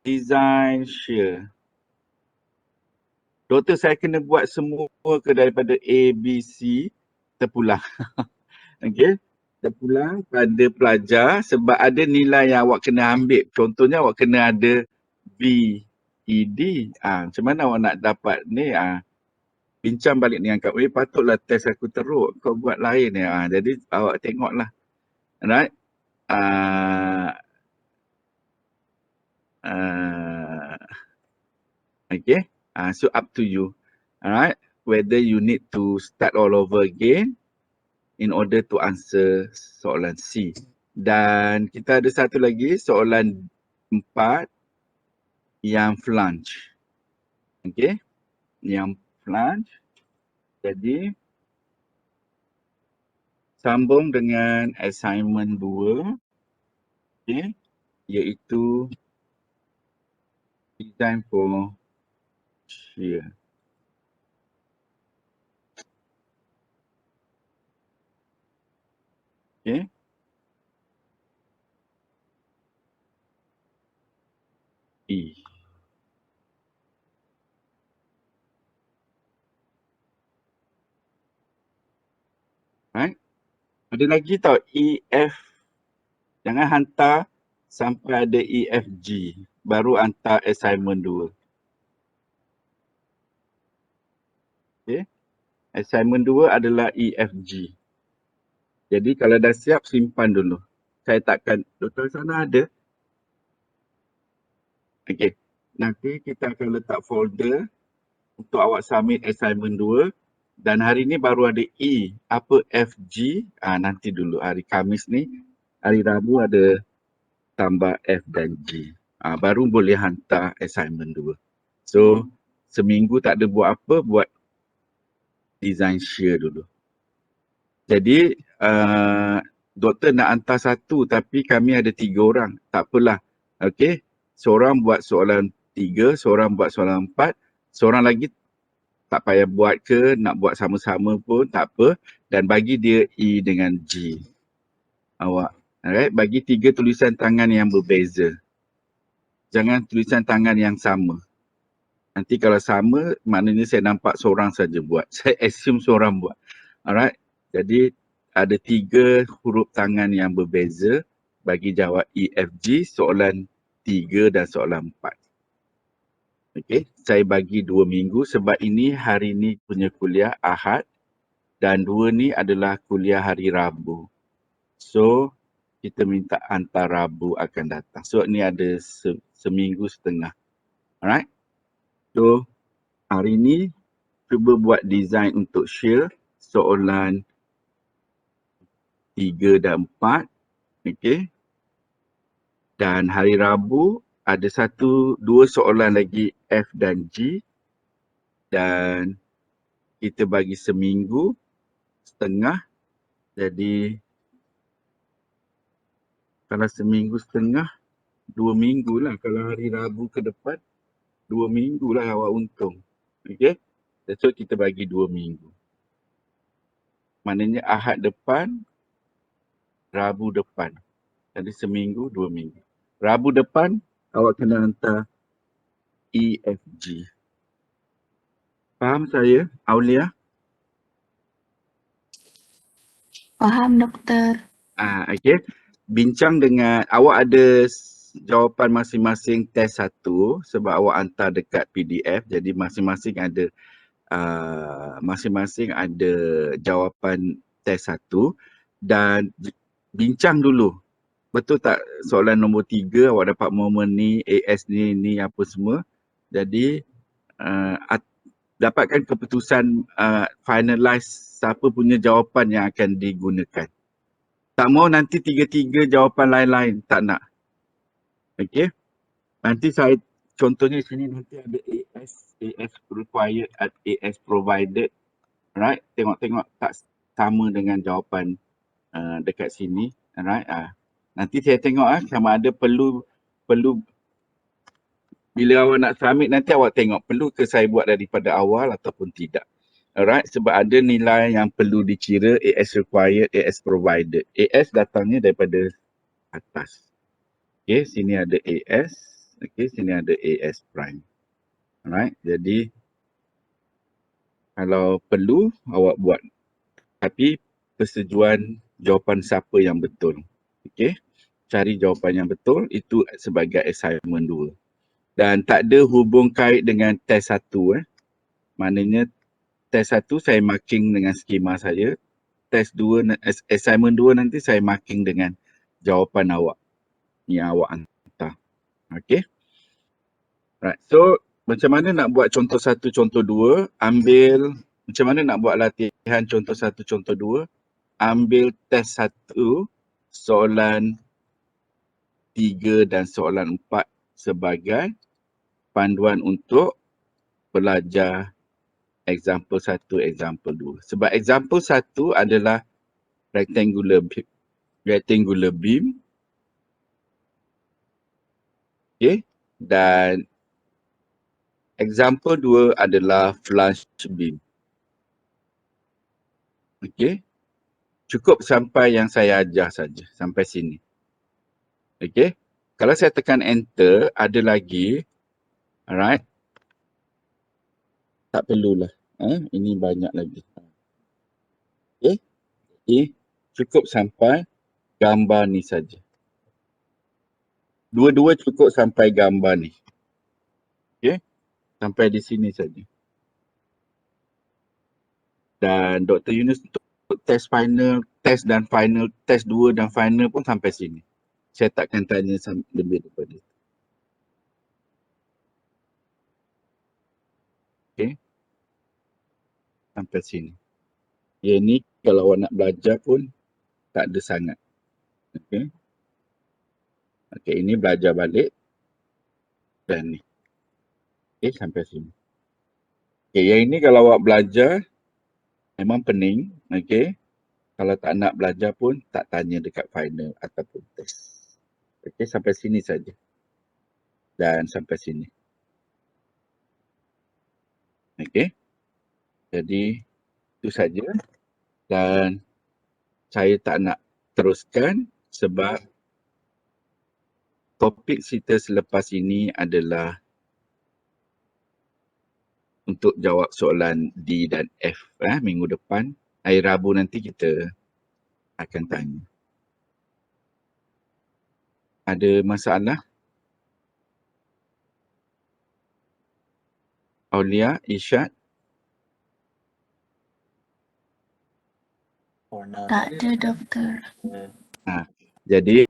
design share. Doktor saya kena buat semua ke daripada A, B, C, terpulang. Okay, terpulang pada pelajar sebab ada nilai yang awak kena ambil. Contohnya awak kena ada B, E, D. Macam mana awak nak dapat ni? Bincang balik dengan kak, patutlah test aku teruk, kau buat lain ya. Jadi awak tengoklah. Alright. Okay. So up to you. Alright. Whether you need to start all over again in order to answer soalan C. Dan kita ada satu lagi soalan 4 yang flange. Okay. Yang flange. Jadi sambung dengan assignment 2. Okay. Iaitu design for shear. Okay. E. Right. Ada lagi tau EF. Jangan hantar sampai ada EFG. Baru hantar assignment 2. Okay. Assignment 2 adalah EFG. Jadi kalau dah siap, simpan dulu. Saya takkan, doktor sana ada. Okay. Nanti kita akan letak folder untuk awak submit assignment 2. Dan hari ni baru ada E. Apa FG? Nanti dulu hari Khamis ni. Hari Rabu ada tambah F dan G. Baru boleh hantar assignment 2. So, seminggu tak ada buat apa, buat design shear dulu. Jadi, doktor nak hantar satu tapi kami ada 3 orang. Tak apalah. Okay. Seorang buat soalan 3, seorang buat soalan 4, seorang lagi tak payah buat ke, nak buat sama-sama pun tak apa. Dan bagi dia E dengan G. Awak. Alright. Bagi 3 tulisan tangan yang berbeza. Jangan tulisan tangan yang sama. Nanti kalau sama, maknanya saya nampak seorang saja buat. Saya assume seorang buat. Alright. Jadi ada 3 huruf tangan yang berbeza bagi jawab EFG soalan 3 dan soalan 4. Okey, saya bagi 2 minggu sebab ini hari ni punya kuliah Ahad dan 2 ni adalah kuliah hari Rabu. So, kita minta hantar Rabu akan datang. So, ni ada seminggu setengah. Alright. So, hari ni cuba buat design untuk shear soalan 3 dan 4. Okey. Dan hari Rabu ada 2 soalan lagi F dan G. Dan kita bagi seminggu setengah. Jadi kalau seminggu setengah, 2 minggu lah kalau hari Rabu ke depan. 2 minggu lah awak untung. Okay. So kita bagi 2 minggu. Maknanya Ahad depan, Rabu depan. Jadi seminggu, 2 minggu. Rabu depan awak kena hantar EFG. Faham saya, Aulia? Faham, doktor. Okay. Bincang dengan awak ada jawapan masing-masing test 1 sebab awak hantar dekat PDF. Jadi masing-masing ada jawapan test 1 dan bincang dulu. Betul tak soalan nombor 3 awak dapat momen ni, AS ni apa semua. Jadi dapatkan keputusan finalize siapa punya jawapan yang akan digunakan. Tak mau nanti 3-3 jawapan lain-lain, tak nak. Okay. Nanti saya contohnya sini nanti ada AS required at AS provided. Alright, tengok-tengok tak sama dengan jawapan dekat sini. Alright, nanti saya tengok sama ada perlu bila awak nak submit nanti awak tengok perlu ke saya buat daripada awal ataupun tidak. Alright, sebab ada nilai yang perlu dikira AS required, AS provided. AS datangnya daripada atas. Okay, sini ada AS. Okay, sini ada AS prime. Alright, jadi kalau perlu awak buat. Tapi persetujuan jawapan siapa yang betul. Okay, cari jawapan yang betul itu sebagai assignment 2. Dan tak ada hubung kait dengan test 1. Maknanya test 1 saya marking dengan skema saya. Test 2, assignment 2 nanti saya marking dengan jawapan awak yang awak hantar. Okay. Right. So macam mana nak buat contoh 1, contoh 2? Macam mana nak buat latihan contoh 1, contoh 2? Ambil test 1, soalan 3 dan soalan 4 sebagai panduan untuk belajar example 1, example 2. Sebab example 1 adalah rectangular beam. Okay. Dan example 2 adalah flush beam. Okay. Cukup sampai yang saya ajar saja. Sampai sini. Okay. Kalau saya tekan enter, ada lagi. Alright. Tak perlulah. Ini banyak lagi. Okay. Cukup sampai gambar ni saja. Dua-dua cukup sampai gambar ni. Okay. Sampai di sini saja. Dan Dr. Yunus untuk test final, test dan final, test 2 dan final pun sampai sini. Saya takkan tanya lebih daripada itu. Okay. Sampai sini. Yang ni kalau awak nak belajar pun tak ada sangat. Okay. Okay, ini belajar balik. Dan ni. Okay, sampai sini. Okay, yang ini kalau awak belajar memang pening. Okay. Kalau tak nak belajar pun tak tanya dekat final ataupun test. Okay, sampai sini saja. Dan sampai sini. Okay. Jadi itu saja. Dan saya tak nak teruskan sebab topik kita selepas ini adalah untuk jawab soalan D dan F. Minggu depan, hari Rabu nanti kita akan tanya. Ada masalah? Aulia, Isyad? For now, Tak ada, doktor. Jadi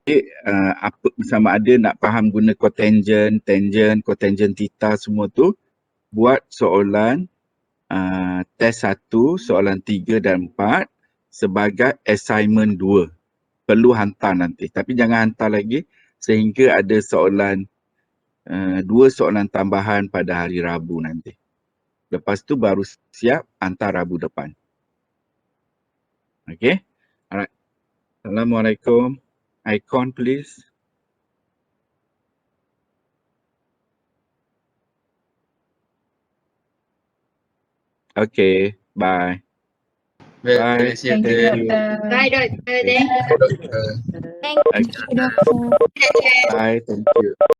apa sama ada nak faham guna cotangent, tangent, cotangent theta semua tu, buat soalan test 1, soalan 3 dan 4 sebagai assignment 2. Perlu hantar nanti. Tapi jangan hantar lagi sehingga ada soalan 2 soalan tambahan pada hari Rabu nanti. Lepas tu baru siap hantar Rabu depan. Okay. Alright. Assalamualaikum. Icon please. Okay, bye. Bye. Terima kasih Thank you, doktor. doktor. Bye, doktor. Thank Doktor. you. Okay, Dokter. bye. Thank you.